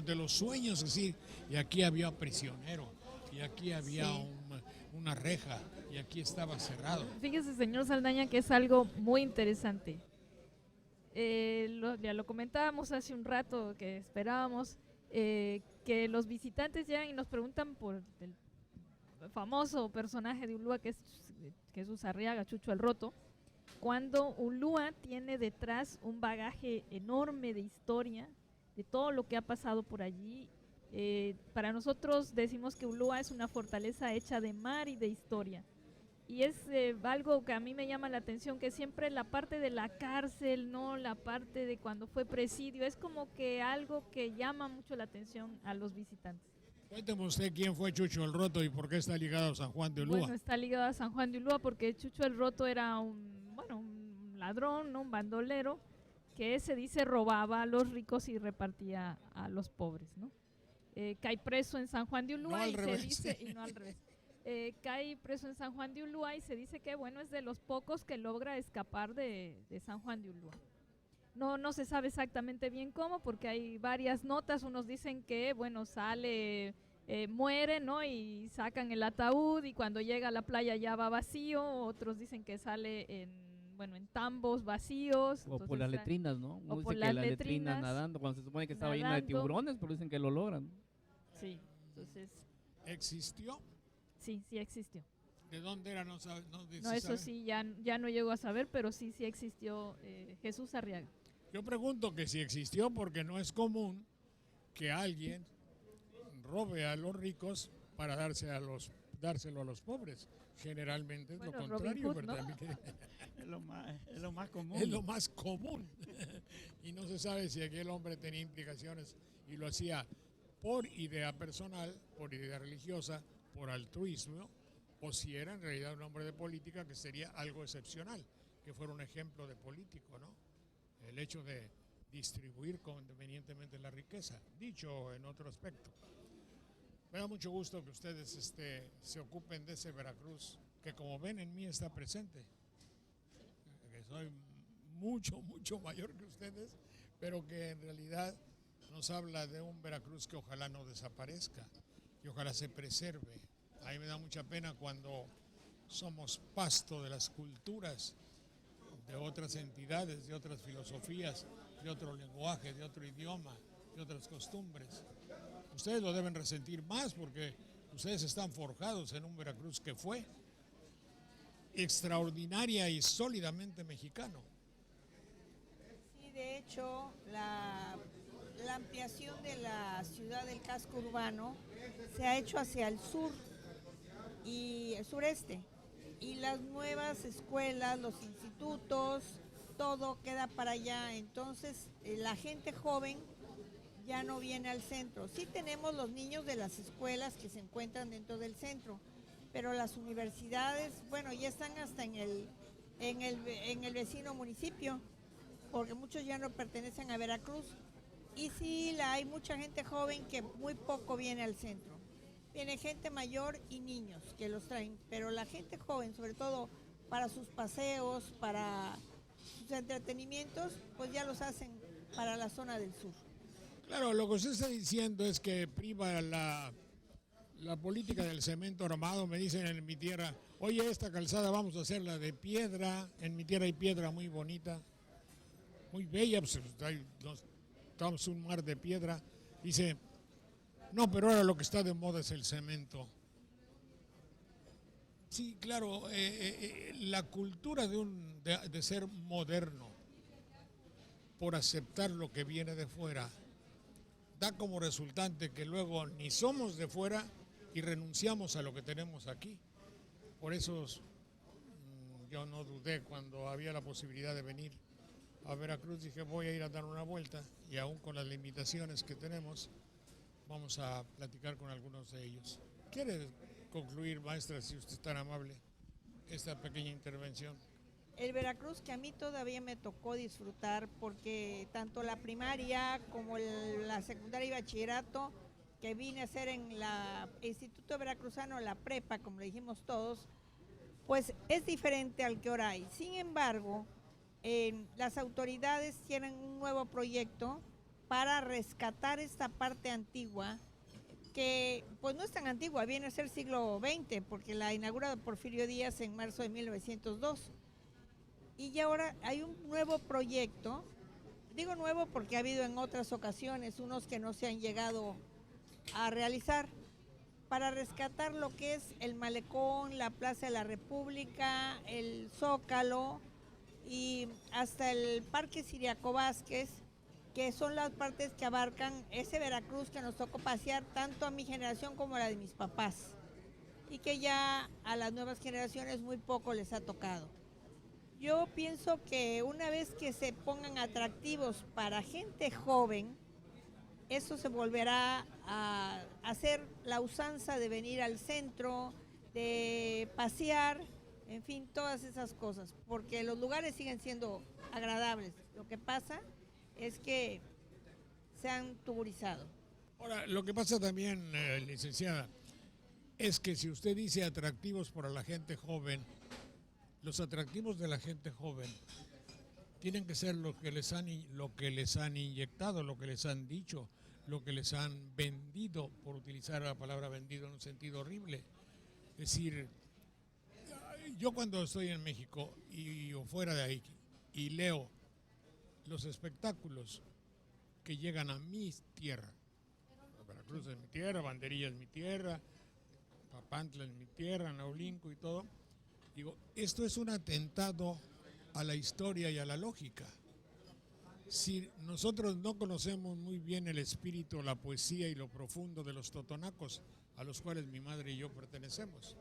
de los sueños, así, y aquí había prisionero, y aquí había Sí. una reja, y aquí estaba cerrado. Fíjese, señor Saldaña, que es algo muy interesante. Ya lo comentábamos hace un rato que esperábamos que los visitantes llegan y nos preguntan por el famoso personaje de Ulúa que es Jesús Arriaga, Chucho el Roto, cuando Ulúa tiene detrás un bagaje enorme de historia, de todo lo que ha pasado por allí. Para nosotros decimos que Ulúa es una fortaleza hecha de mar y de historia. Y es algo que a mí me llama la atención, que siempre la parte de la cárcel, no la parte de cuando fue presidio, es como que algo que llama mucho la atención a los visitantes. Cuénteme usted quién fue Chucho el Roto y por qué está ligado a San Juan de Ulúa. Bueno, está ligado a San Juan de Ulúa porque Chucho el Roto era un ladrón, ¿no? Un bandolero, que se dice robaba a los ricos y repartía a los pobres, ¿no? Cae preso en San Juan de Ulúa No al y revés. se dice, y no al revés. Cae preso en San Juan de Ulúa y se dice que, bueno, es de los pocos que logra escapar de San Juan de Ulúa. No se sabe exactamente bien cómo, porque hay varias notas. Unos dicen que, bueno, sale, muere, ¿no? Y sacan el ataúd y cuando llega a la playa ya va vacío. Otros dicen que sale en tambos vacíos. O por Entonces, las letrinas, ¿no? Uno o dice por que las las letrinas letrinas, nadando, cuando se supone que estaba llena de nadando. tiburones, pero dicen que lo logran. Sí, entonces, ¿Existió? sí existió. ¿De dónde era? No sabe. No, eso sí, ya no llego a saber, pero sí existió Jesús Arriaga. Yo pregunto que si existió porque no es común que alguien robe a los ricos para dárselo a los pobres. Generalmente es Bueno, lo Robin contrario, Hood, ¿no? ¿verdad? Es lo más común. Es lo más común. Y no se sabe si aquel hombre tenía implicaciones y lo hacía por idea personal, por idea religiosa, por altruismo, o si era en realidad un hombre de política, que sería algo excepcional, que fuera un ejemplo de político, ¿no? El hecho de distribuir convenientemente la riqueza, dicho en otro aspecto. Me da mucho gusto que ustedes se ocupen de ese Veracruz, que como ven en mí está presente, que soy mucho mayor que ustedes, pero que en realidad nos habla de un Veracruz que ojalá no desaparezca, que ojalá se preserve. A mí me da mucha pena cuando somos pasto de las culturas de otras entidades, de otras filosofías, de otro lenguaje, de otro idioma, de otras costumbres. Ustedes lo deben resentir más porque ustedes están forjados en un Veracruz que fue extraordinaria y sólidamente mexicano. Sí, de hecho, la ampliación de la ciudad del casco urbano se ha hecho hacia el sur y el sureste. Y las nuevas escuelas, los institutos, todo queda para allá. Entonces, la gente joven ya no viene al centro. Sí tenemos los niños de las escuelas que se encuentran dentro del centro, pero las universidades, bueno, ya están hasta en el vecino municipio, porque muchos ya no pertenecen a Veracruz. Y sí, hay mucha gente joven que muy poco viene al centro. Viene gente mayor y niños que los traen, pero la gente joven, sobre todo para sus paseos, para sus entretenimientos, pues ya los hacen para la zona del sur. Claro, lo que usted está diciendo es que priva la política del cemento armado. Me dicen en mi tierra, oye, esta calzada vamos a hacerla de piedra. En mi tierra hay piedra muy bonita, muy bella, pues estamos un mar de piedra. Dice, no, pero ahora lo que está de moda es el cemento. Sí, claro, la cultura de ser moderno por aceptar lo que viene de fuera da como resultante que luego ni somos de fuera y renunciamos a lo que tenemos aquí. Por eso yo no dudé cuando había la posibilidad de venir a Veracruz, dije voy a ir a dar una vuelta y aún con las limitaciones que tenemos, vamos a platicar con algunos de ellos. ¿Quiere concluir, maestra, si usted es tan amable, esta pequeña intervención? El Veracruz que a mí todavía me tocó disfrutar porque tanto la primaria como la secundaria y bachillerato que vine a hacer en la Instituto Veracruzano, la prepa, como le dijimos todos, pues es diferente al que ahora hay. Sin embargo, las autoridades tienen un nuevo proyecto para rescatar esta parte antigua que pues no es tan antigua, viene a ser siglo XX porque la inaugura Porfirio Díaz en marzo de 1902. Y ya ahora hay un nuevo proyecto, digo nuevo porque ha habido en otras ocasiones unos que no se han llegado a realizar, para rescatar lo que es el Malecón, la Plaza de la República, el Zócalo y hasta el Parque Ciriaco Vázquez, que son las partes que abarcan ese Veracruz que nos tocó pasear tanto a mi generación como a la de mis papás y que ya a las nuevas generaciones muy poco les ha tocado. Yo pienso que una vez que se pongan atractivos para gente joven, eso se volverá a hacer la usanza de venir al centro, de pasear, en fin, todas esas cosas, porque los lugares siguen siendo agradables. Lo que pasa es que se han tuburizado. Ahora, lo que pasa también, licenciada, es que si usted dice atractivos para la gente joven, los atractivos de la gente joven tienen que ser lo que les han inyectado, lo que les han dicho, lo que les han vendido, por utilizar la palabra vendido en un sentido horrible. Es decir, yo cuando estoy en México o fuera de ahí y leo los espectáculos que llegan a mi tierra, Veracruz es mi tierra, Banderilla es mi tierra, Papantla es mi tierra, Naulinco y todo, digo, esto es un atentado a la historia y a la lógica. Si nosotros no conocemos muy bien el espíritu, la poesía y lo profundo de los totonacos, a los cuales mi madre y yo pertenecemos,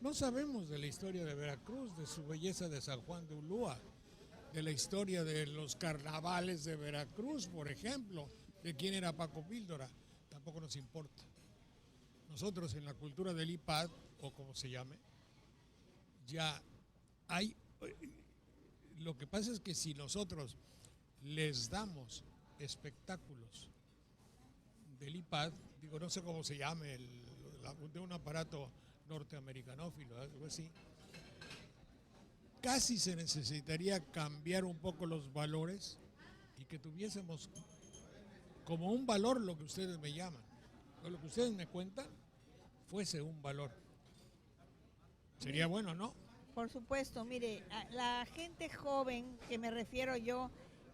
no sabemos de la historia de Veracruz, de su belleza de San Juan de Ulúa, de la historia de los carnavales de Veracruz, por ejemplo, de quién era Paco Píldora, tampoco nos importa. Nosotros en la cultura del IPAD, o como se llame, ya hay. Lo que pasa es que si nosotros les damos espectáculos del IPAD, digo, no sé cómo se llame, de un aparato norteamericanófilo, algo así, casi se necesitaría cambiar un poco los valores y que tuviésemos como un valor lo que ustedes me llaman, o lo que ustedes me cuentan, fuese un valor. Sería bueno, ¿no? Por supuesto, mire, la gente joven que me refiero yo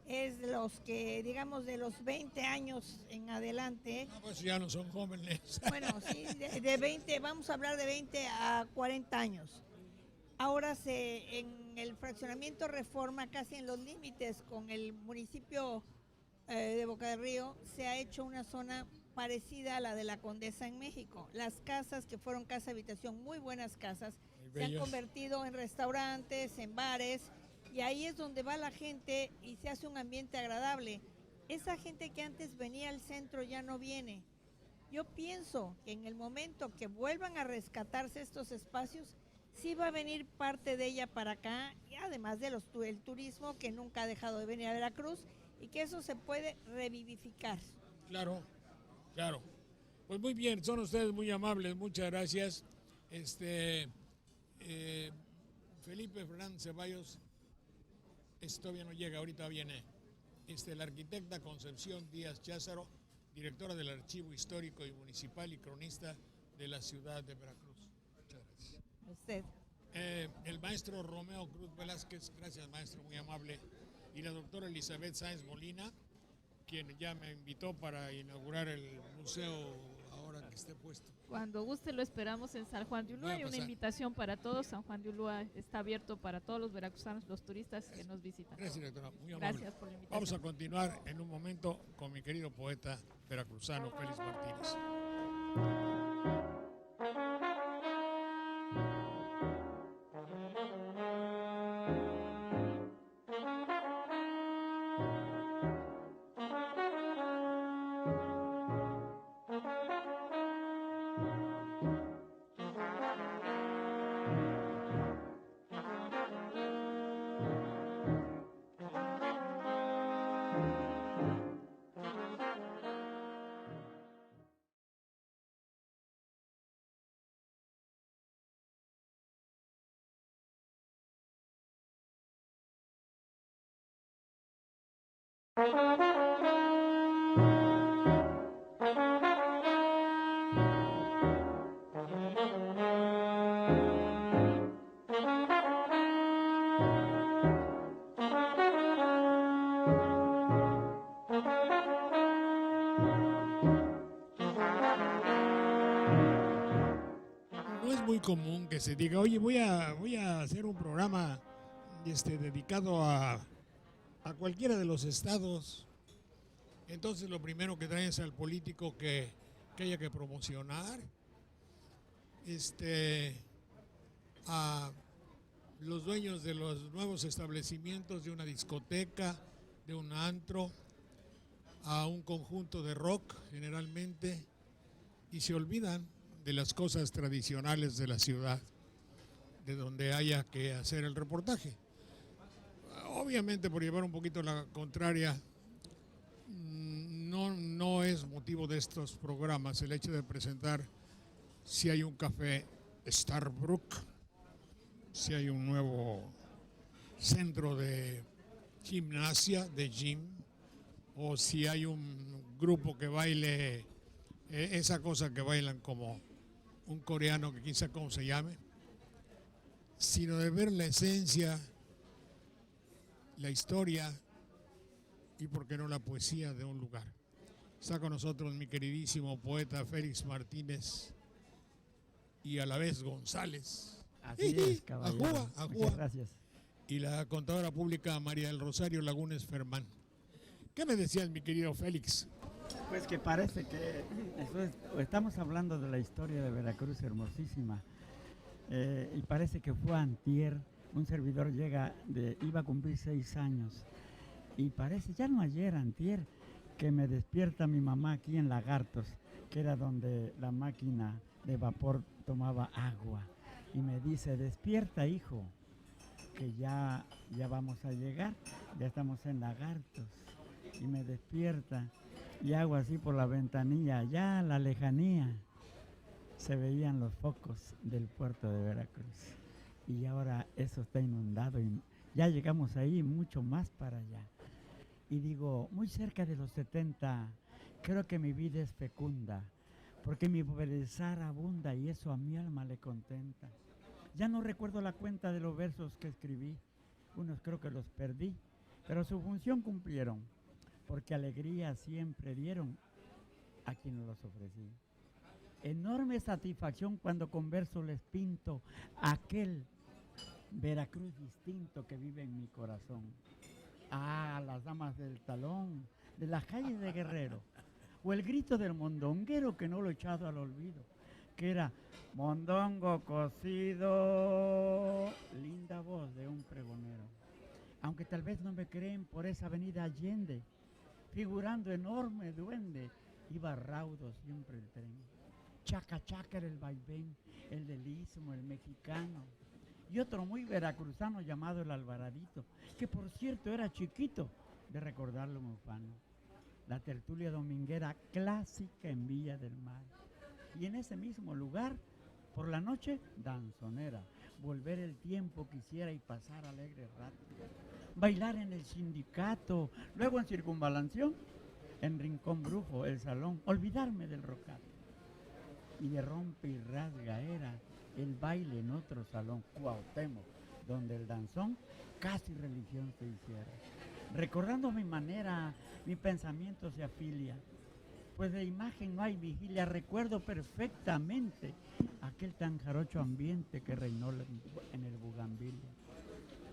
es los que, digamos, de los 20 años en adelante. No, pues ya no son jóvenes. Bueno, sí, de 20, vamos a hablar de 20 a 40 años. Ahora en el fraccionamiento Reforma, casi en los límites con el municipio de Boca del Río, se ha hecho una zona parecida a la de la Condesa en México. Las casas que fueron casa habitación, muy buenas casas, se han convertido en restaurantes, en bares, y ahí es donde va la gente y se hace un ambiente agradable. Esa gente que antes venía al centro ya no viene. Yo pienso que en el momento que vuelvan a rescatarse estos espacios, sí va a venir parte de ella para acá, y además del turismo que nunca ha dejado de venir a Veracruz, y que eso se puede revivificar. Claro, claro. Pues muy bien, son ustedes muy amables, muchas gracias. Eh, Felipe Fernández Ceballos, todavía no llega, ahorita viene. La arquitecta Concepción Díaz Cházaro, directora del Archivo Histórico y Municipal y cronista de la ciudad de Veracruz. Muchas gracias. Usted. El maestro Romeo Cruz Velázquez, gracias maestro, muy amable. Y la doctora Elizabeth Sáenz Molina, quien ya me invitó para inaugurar el museo ahora que esté puesto. Cuando guste lo esperamos en San Juan de Ulúa. Hay una invitación para todos. San Juan de Ulúa está abierto para todos los veracruzanos, los turistas que nos visitan. Gracias, directora. Muy amable. Gracias por la invitación. Vamos a continuar en un momento con mi querido poeta veracruzano Félix Martínez. No es muy común que se diga, oye, voy a hacer un programa dedicado a cualquiera de los estados. Entonces lo primero que traen es al político que haya que promocionar, a los dueños de los nuevos establecimientos, de una discoteca, de un antro, a un conjunto de rock generalmente, y se olvidan de las cosas tradicionales de la ciudad, de donde haya que hacer el reportaje. Obviamente, por llevar un poquito la contraria, no es motivo de estos programas el hecho de presentar si hay un café Starbucks, si hay un nuevo centro de gimnasia, de gym, o si hay un grupo que baile esa cosa que bailan como un coreano que quién sabe cómo se llame, sino de ver la esencia, la historia y por qué no la poesía de un lugar. Está con nosotros mi queridísimo poeta Félix Martínez y a la vez González. Así es, caballero. Ajúa. Muchas gracias. Y la contadora pública María del Rosario Lagunes Fermán. ¿Qué me decías, mi querido Félix? Pues que parece que estamos hablando de la historia de Veracruz hermosísima, y parece que fue antier, un servidor iba a cumplir 6 años, y parece, ya no ayer, antier, que me despierta mi mamá aquí en Lagartos, que era donde la máquina de vapor tomaba agua, y me dice, despierta hijo, que ya vamos a llegar, ya estamos en Lagartos, y me despierta, y hago así por la ventanilla, allá a la lejanía se veían los focos del puerto de Veracruz, y ahora eso está inundado, y ya llegamos ahí, mucho más para allá. Y digo, muy cerca de los 70, creo que mi vida es fecunda, porque mi bienestar abunda y eso a mi alma le contenta. Ya no recuerdo la cuenta de los versos que escribí, unos creo que los perdí, pero su función cumplieron, porque alegría siempre dieron a quienes los ofrecí. Enorme satisfacción cuando con versos les pinto aquel Veracruz distinto que vive en mi corazón. Ah, las damas del talón, de las calles de Guerrero, o el grito del mondonguero que no lo he echado al olvido, que era mondongo cocido, linda voz de un pregonero. Aunque tal vez no me creen, por esa avenida Allende, figurando enorme duende, iba raudo siempre el tren. Chaca chaca era el vaivén, el del Istmo, el mexicano. Y otro muy veracruzano llamado el Alvaradito, que por cierto era chiquito, de recordarlo muy ufano. la tertulia dominguera clásica en Villa del Mar. Y en ese mismo lugar, por la noche, danzonera. Volver el tiempo quisiera y pasar alegre rato. Bailar en el sindicato, luego en Circunvalación, en Rincón Brujo, el salón, olvidarme del rocato. Y de rompe y rasga era el baile en otro salón, Cuauhtémoc, donde el danzón casi religión se hiciera. Recordando mi manera, mi pensamiento se afilia, pues de imagen no hay vigilia. Recuerdo perfectamente aquel tan jarocho ambiente que reinó en el Bugambilia.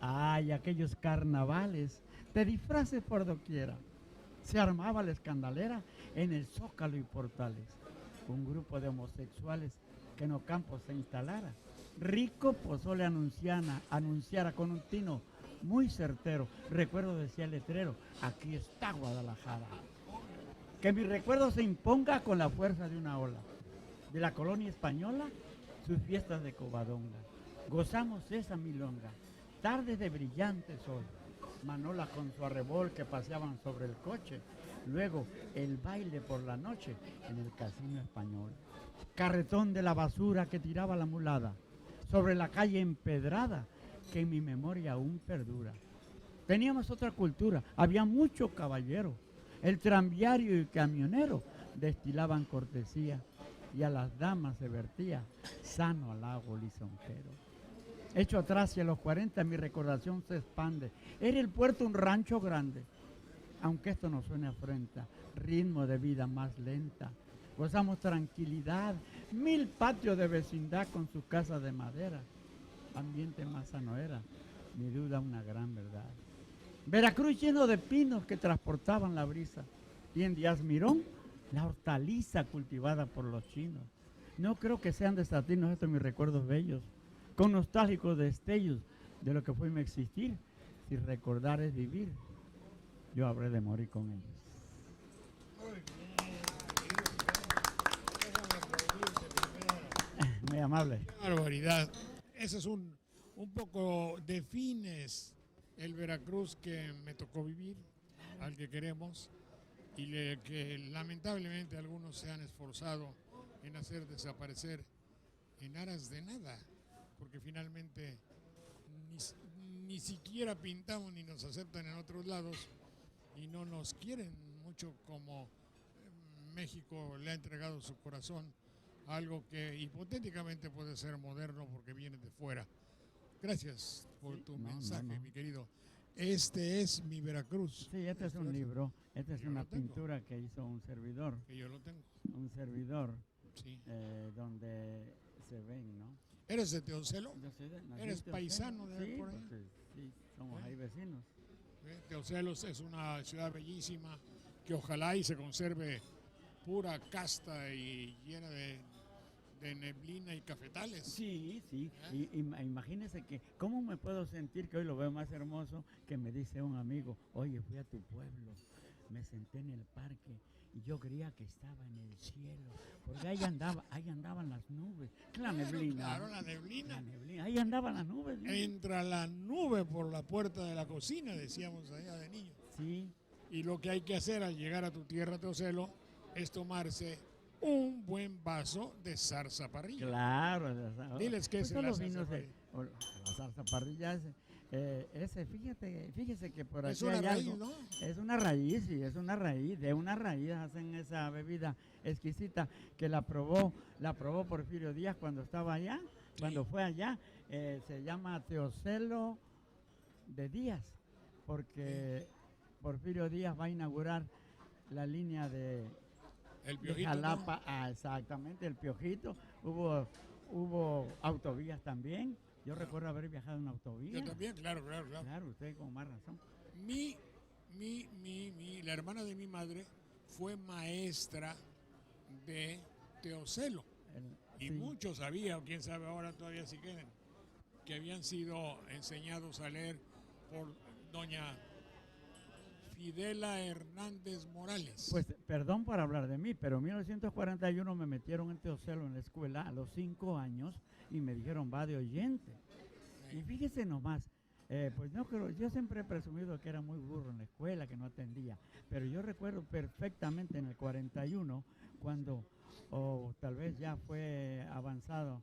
Ay, aquellos carnavales de disfraces por doquiera. Se armaba la escandalera en el Zócalo y Portales. Un grupo de homosexuales que en Ocampo se instalara. Rico pozole anunciara con un tino muy certero. Recuerdo decía el letrero, aquí está Guadalajara. Que mi recuerdo se imponga con la fuerza de una ola. De la colonia española, sus fiestas de Covadonga. Gozamos esa milonga, tarde de brillante sol. Manola con su arrebol que paseaban sobre el coche. Luego el baile por la noche en el casino español. Carretón de la basura que tiraba la mulada sobre la calle empedrada que en mi memoria aún perdura. Teníamos otra cultura, había mucho caballero. El tranviario y camionero destilaban cortesía y a las damas se vertía sano al lago lisonjero. Hecho atrás y a los 40 mi recordación se expande. Era el puerto un rancho grande, aunque esto no suene afrenta, ritmo de vida más lenta. Gozamos tranquilidad, 1000 patios de vecindad con sus casas de madera. Ambiente más sano era, ni duda una gran verdad. Veracruz lleno de pinos que transportaban la brisa. Y en Díaz Mirón, la hortaliza cultivada por los chinos. No creo que sean desatinos estos mis recuerdos bellos, con nostálgicos destellos de lo que fue mi existir. Si recordar es vivir, yo habré de morir con ellos. Muy amable. Qué barbaridad. Ese es un poco, defines el Veracruz que me tocó vivir, al que queremos, y que lamentablemente algunos se han esforzado en hacer desaparecer en aras de nada, porque finalmente ni siquiera pintamos ni nos aceptan en otros lados y no nos quieren mucho como México le ha entregado su corazón a algo que hipotéticamente puede ser moderno porque viene de fuera. Gracias por tu mensaje, mi querido. Este es mi Veracruz. Sí, este es un libro, esta es una pintura que hizo un servidor. Que yo lo tengo. Un servidor, sí. Donde se ven, ¿no? ¿Eres de Teocelo? Yo soy ¿Eres paisano de por allá? Sí, somos ahí vecinos. Teocelo es una ciudad bellísima que ojalá y se conserve pura casta y llena de neblina y cafetales. Sí, sí. Imagínese que, ¿cómo me puedo sentir que hoy lo veo más hermoso que me dice un amigo, oye, fui a tu pueblo, me senté en el parque y yo creía que estaba en el cielo, porque ahí andaban las nubes, la neblina. Claro, la neblina. Ahí andaban las nubes. ¿Sí? Entra la nube por la puerta de la cocina, decíamos allá de niños. Sí. Y lo que hay que hacer al llegar a tu tierra, Teocelo, es tomarse un buen vaso de zarzaparrilla. Claro. Diles qué es la zarzaparrilla. La zarzaparrilla fíjese que por aquí es una hay raíz, algo. ¿no? Es una raíz, sí, es una raíz. De una raíz hacen esa bebida exquisita que la probó Porfirio Díaz cuando estaba allá, cuando fue allá. Se llama Teocelo de Díaz, porque Porfirio Díaz va a inaugurar la línea de Jalapa, ¿no? Exactamente, el Piojito. Hubo autovías también. Yo recuerdo haber viajado en autovía. Yo también, claro. Claro, usted con más razón. La hermana de mi madre fue maestra de Teocelo. Y sí. Muchos sabían, quién sabe ahora todavía si queden, que habían sido enseñados a leer por doña Fidela Hernández Morales. Pues perdón por hablar de mí, pero en 1941 me metieron en Teocelo en la escuela a los 5 años y me dijeron va de oyente. Sí. Y fíjese nomás, Pues no creo, yo siempre he presumido que era muy burro en la escuela, que no atendía, pero yo recuerdo perfectamente en el 41, cuando, o tal vez ya fue avanzado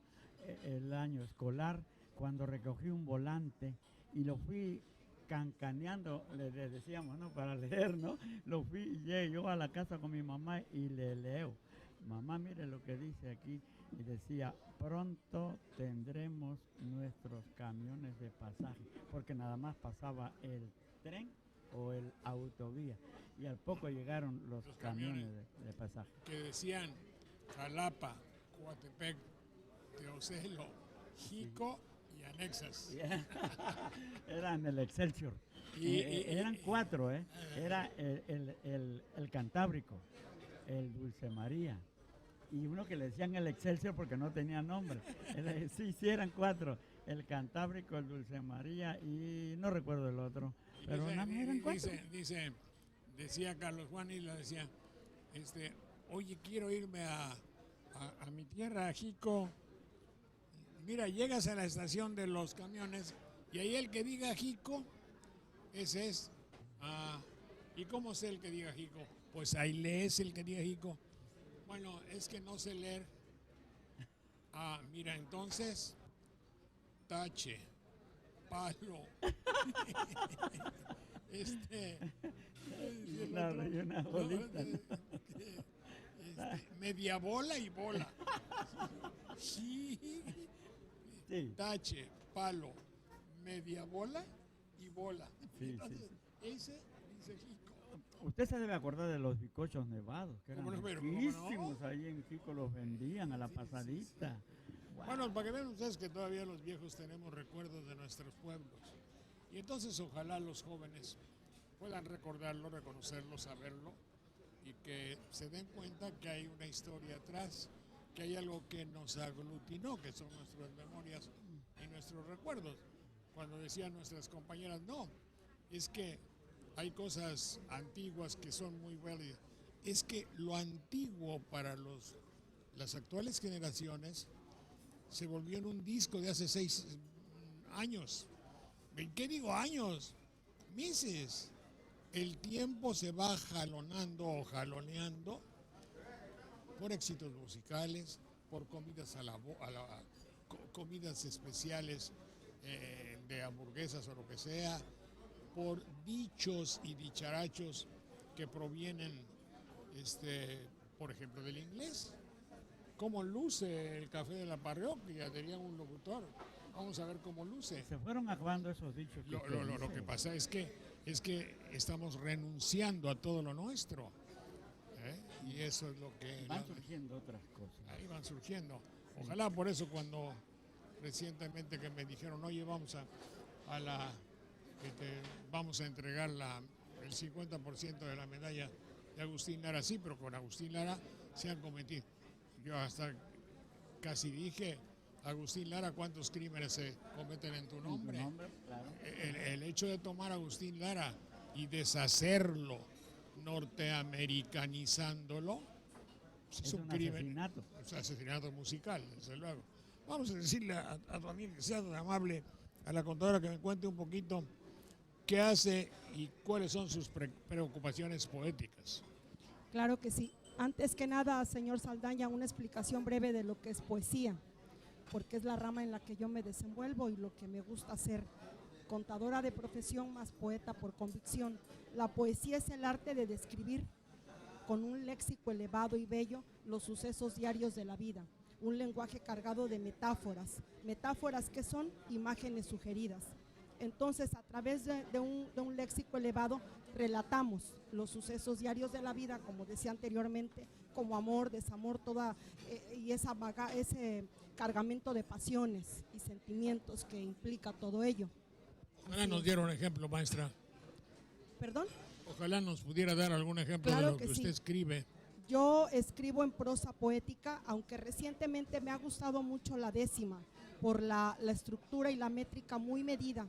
el año escolar, cuando recogí un volante y lo fui cancaneando, le decíamos, ¿no? Para leer, ¿no? Lo fui y llegué yo a la casa con mi mamá y le leo. Mamá, mire lo que dice aquí. Y decía, pronto tendremos nuestros camiones de pasaje, porque nada más pasaba el tren o el autovía. Y al poco llegaron los camiones de pasaje. Que decían Jalapa, Coatepec, Teocelo, Jico y anexas. Eran el Excelsior. Eran 4, ¿eh? Era el Cantábrico, el Dulce María, y uno que le decían el Excelsior porque no tenía nombre. Sí, eran 4. El Cantábrico, el Dulce María y no recuerdo el otro. Pero nada más eran 4. Decía Carlos Juan y le decía, oye, quiero irme a mi tierra, a Jico. Mira, llegas a la estación de los camiones y ahí el que diga Jico, ese es. ¿Y cómo sé el que diga Jico? Pues ahí lees el que diga Jico. Bueno, es que no sé leer. Mira, entonces, tache, palo. Una bolita. Media bola y bola. Sí. Tache, palo, media bola y bola. Sí, entonces, ese dice Jico. Usted se debe acordar de los bizcochos nevados, que eran riquísimos. No? Ahí en Jico los vendían a la pasadita. Sí. Wow. Bueno, para que vean ustedes que todavía los viejos tenemos recuerdos de nuestros pueblos. Y entonces ojalá los jóvenes puedan recordarlo, reconocerlo, saberlo y que se den cuenta que hay una historia atrás, que hay algo que nos aglutinó, que son nuestras memorias y nuestros recuerdos. Cuando decían nuestras compañeras, no, es que hay cosas antiguas que son muy válidas. Es que lo antiguo para las actuales generaciones se volvió en un disco de hace 6 años. ¿Qué digo años? Meses. El tiempo se va jalonando o jaloneando por éxitos musicales, por comidas comidas especiales de hamburguesas o lo que sea, por dichos y dicharachos que provienen, por ejemplo, del inglés. ¿Cómo luce el café de la parroquia? Tenía un locutor. Vamos a ver cómo luce. Se fueron acabando esos dichos. Lo que pasa es que estamos renunciando a todo lo nuestro. Y eso es lo que... Van surgiendo otras cosas. Ahí van surgiendo. Ojalá por eso cuando recientemente que me dijeron, oye, vamos vamos a entregar el 50% de la medalla de Agustín Lara, sí, pero con Agustín Lara se han cometido. Yo hasta casi dije, Agustín Lara, ¿cuántos crímenes se cometen en tu nombre? En tu nombre, claro. El hecho de tomar a Agustín Lara y deshacerlo, norteamericanizándolo, es un crimen, asesinato. Es un asesinato musical, desde luego. Vamos a decirle a tu amiga que sea tan amable, a la contadora, que me cuente un poquito qué hace y cuáles son sus preocupaciones poéticas. Claro que sí. Antes que nada, señor Saldaña, una explicación breve de lo que es poesía, porque es la rama en la que yo me desenvuelvo y lo que me gusta hacer. Contadora de profesión más poeta por convicción. La poesía es el arte de describir con un léxico elevado y bello los sucesos diarios de la vida. Un lenguaje cargado de metáforas. Metáforas que son imágenes sugeridas. Entonces, a través de un léxico elevado, relatamos los sucesos diarios de la vida, como decía anteriormente, como amor, desamor, y ese cargamento de pasiones y sentimientos que implica todo ello. Ojalá nos diera un ejemplo, maestra. ¿Perdón? Ojalá nos pudiera dar algún ejemplo Claro de lo que usted sí. escribe. Yo escribo en prosa poética, aunque recientemente me ha gustado mucho la décima, por la estructura y la métrica muy medida.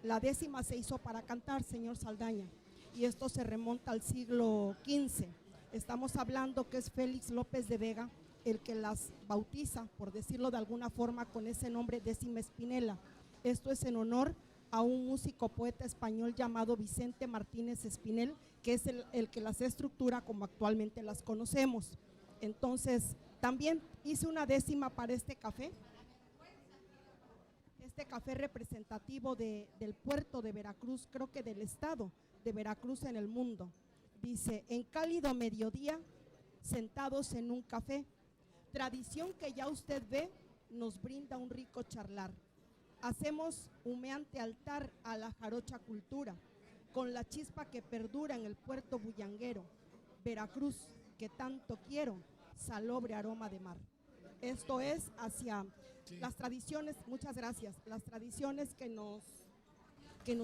La décima se hizo para cantar, señor Saldaña, y esto se remonta al siglo XV. Estamos hablando que es Félix López de Vega el que las bautiza, por decirlo de alguna forma, con ese nombre, décima espinela. Esto es en honor a un músico poeta español llamado Vicente Martínez Espinel, que es el que las estructura como actualmente las conocemos. Entonces, también hice una décima para este café representativo del puerto de Veracruz, creo que del estado de Veracruz en el mundo. Dice: en cálido mediodía, sentados en un café, tradición que ya usted ve, nos brinda un rico charlar. Hacemos humeante altar a la jarocha cultura, con la chispa que perdura en el puerto bullanguero. Veracruz, que tanto quiero, salobre aroma de mar. Esto es hacia las tradiciones, muchas gracias, las tradiciones que nos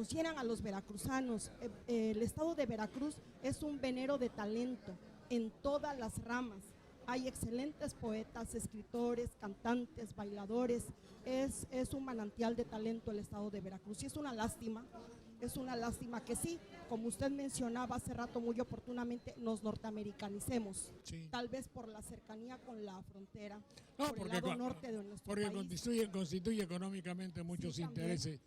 llenan a los veracruzanos. El estado de Veracruz es un venero de talento en todas las ramas. Hay excelentes poetas, escritores, cantantes, bailadores. Es un manantial de talento el estado de Veracruz. Y es una lástima que sí, como usted mencionaba hace rato muy oportunamente, nos norteamericanicemos. Sí. Tal vez por la cercanía con la frontera, No, por el lado norte de nuestro porque país. constituye económicamente muchos Sí,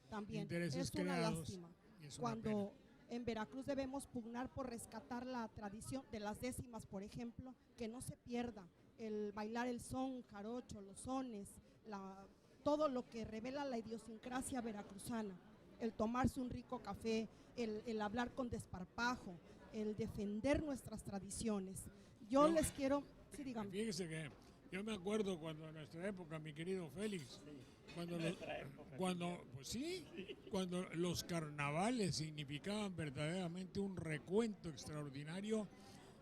también intereses es una creados. lástima. Y es una Cuando pena. en Veracruz debemos pugnar por rescatar la tradición de las décimas, por ejemplo, que no se pierda el bailar el son, jarocho, los sones, todo lo que revela la idiosincrasia veracruzana, el tomarse un rico café, el hablar con desparpajo, el defender nuestras tradiciones. Yo les quiero, sí, dígame. Fíjese que yo me acuerdo cuando en nuestra época, mi querido Félix, cuando los carnavales significaban verdaderamente un recuento extraordinario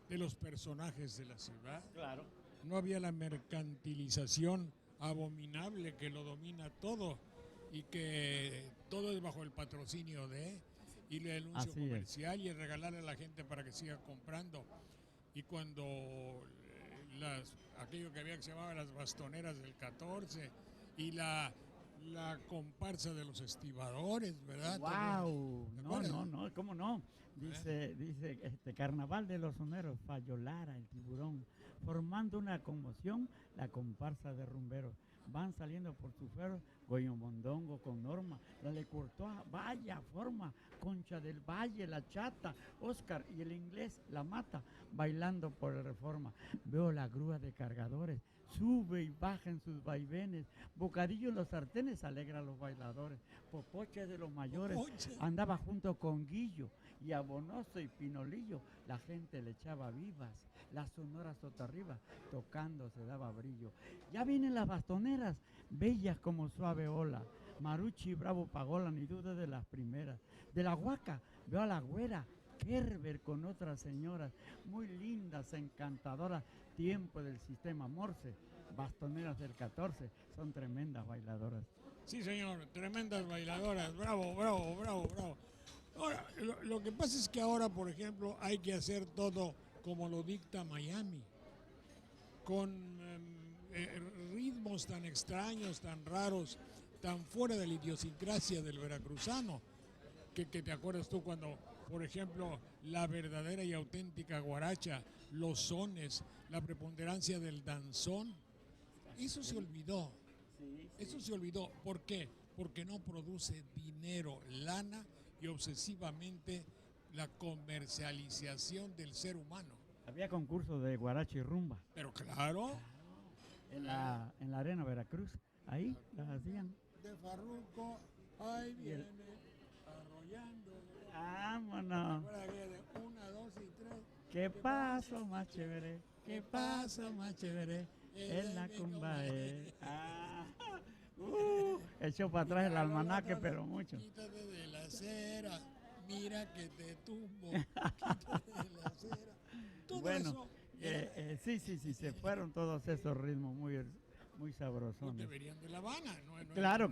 de los personajes de la ciudad. Claro. No había la mercantilización abominable que lo domina todo y que todo es bajo el patrocinio y el anuncio Así es. comercial y el regalarle a la gente para que siga comprando. Y cuando aquello que había que se llamaba las bastoneras del 14 y la comparsa de los estibadores, ¿verdad? ¡Wow! ¿Te No, acuerdas? ¿cómo no? Dice Carnaval de los Soneros, Fayolara, el tiburón, formando una conmoción, la comparsa de rumberos. Van saliendo por su fuero, Goyo Mondongo con Norma, la Le Courtois, vaya forma, Concha del Valle, la Chata, Oscar y el inglés, la Mata, bailando por el Reforma. Veo la grúa de cargadores, sube y baja en sus vaivenes, bocadillo en los sartenes alegra a los bailadores, Popoche de los mayores, Popoche. andaba junto con Guillo y a Bonoso y Pinolillo, la gente le echaba vivas, la sonora sota arriba, tocando se daba brillo. Ya vienen las bastoneras, bellas como suave ola, Maruchi y Bravo Pagola, ni duda de las primeras. De la Huaca veo a la güera, Kerber con otras señoras, muy lindas, encantadoras, tiempo del sistema Morse, bastoneras del 14, son tremendas bailadoras. Sí, señor, tremendas bailadoras, bravo, bravo, bravo, bravo. Ahora, lo que pasa es que ahora, por ejemplo, hay que hacer todo como lo dicta Miami, con ritmos tan extraños, tan raros, tan fuera de la idiosincrasia del veracruzano, que te acuerdas tú cuando, por ejemplo, la verdadera y auténtica guaracha, los sones, la preponderancia del danzón, eso se olvidó. Eso se olvidó. ¿Por qué? Porque no produce dinero, lana y obsesivamente la comercialización del ser humano. Había concursos de guaracha y rumba Pero claro, en la arena Veracruz, ahí las hacían. de Farruco, ahí viene, arrollando. Vámonos. Recuerda aquella de 1, 2 y 3. ¿Qué paso más chévere? ¿Qué paso más chévere? En la cumbae. Echó para atrás el almanaque, pero mucho. Quítate de la acera, mira que te tumbo. Quítate de la acera. Todo Bueno, eso. sí, se fueron todos esos ritmos muy Pues sabrosones. deberían de La Habana, ¿no? Claro.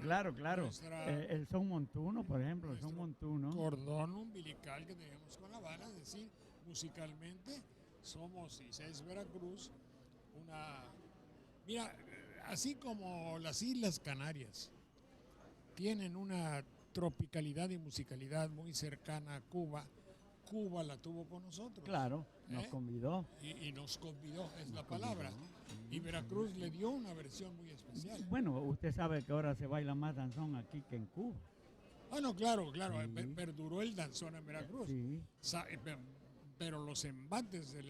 Nuestra El son montuno, por ejemplo, el son montuno. cordón umbilical que tenemos con La Habana, es decir, musicalmente somos, y es Veracruz, mira, así como las Islas Canarias tienen una tropicalidad y musicalidad muy cercana a Cuba, Cuba la tuvo con nosotros. Claro, nos convidó. Y nos convidó, es la Nos palabra. convidó. Y Veracruz le dio una versión muy especial. Bueno, usted sabe que ahora se baila más danzón aquí que en Cuba. Ah, no, claro, claro, Sí. perduró el danzón en Veracruz. Sí. Pero los embates de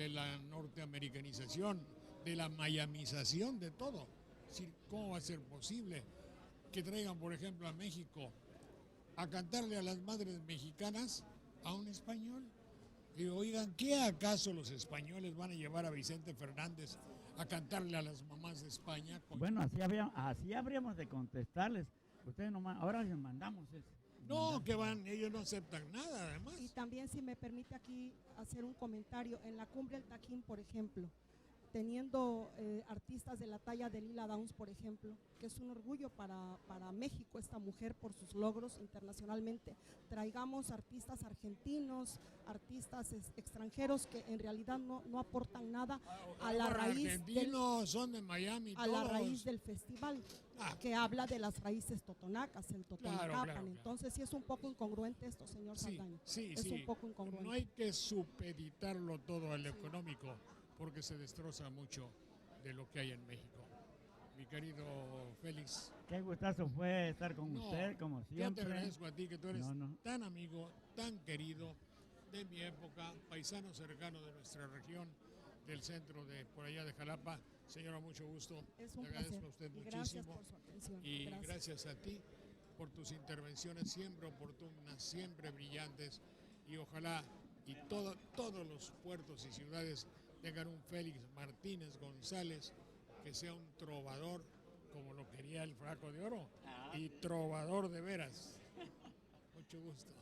la norteamericanización, de la miamización de todo. Es decir, ¿cómo va a ser posible que traigan, por ejemplo, a México a cantarle a las madres mexicanas a un español? Y oigan, ¿qué acaso los españoles van a llevar a Vicente Fernández a cantarle a las mamás de España? Bueno, así habríamos de contestarles. Ustedes nomás, ahora les mandamos eso. No, que van, ellos no aceptan nada, además. Y también, si me permite aquí hacer un comentario, en la Cumbre del Tajín, por ejemplo, teniendo artistas de la talla de Lila Downs, por ejemplo, que es un orgullo para México, esta mujer, por sus logros internacionalmente. Traigamos artistas argentinos, artistas extranjeros que en realidad no aportan nada a la raíz son de Miami, a la todos. raíz del festival, Ah. que habla de las raíces totonacas, el totonacapan. claro. Entonces sí es un poco incongruente esto, señor Sí, Saldaña. sí, Es sí. un poco incongruente. No hay que supeditarlo todo al económico, porque se destroza mucho de lo que hay en México. Mi querido Félix, Qué gustazo fue estar con no, usted, como yo siempre. te agradezco a ti que tú eres No. tan amigo, tan querido de mi época, paisano cercano de nuestra región, del centro de por allá de Jalapa. Señora, mucho gusto. Es un Le agradezco placer. a usted Y gracias muchísimo. por su atención. Y Gracias. gracias a ti por tus intervenciones siempre oportunas, siempre brillantes. Y ojalá y todos los puertos y ciudades tengan un Félix Martínez González que sea un trovador como lo quería el Flaco de Oro y trovador de veras. Mucho gusto.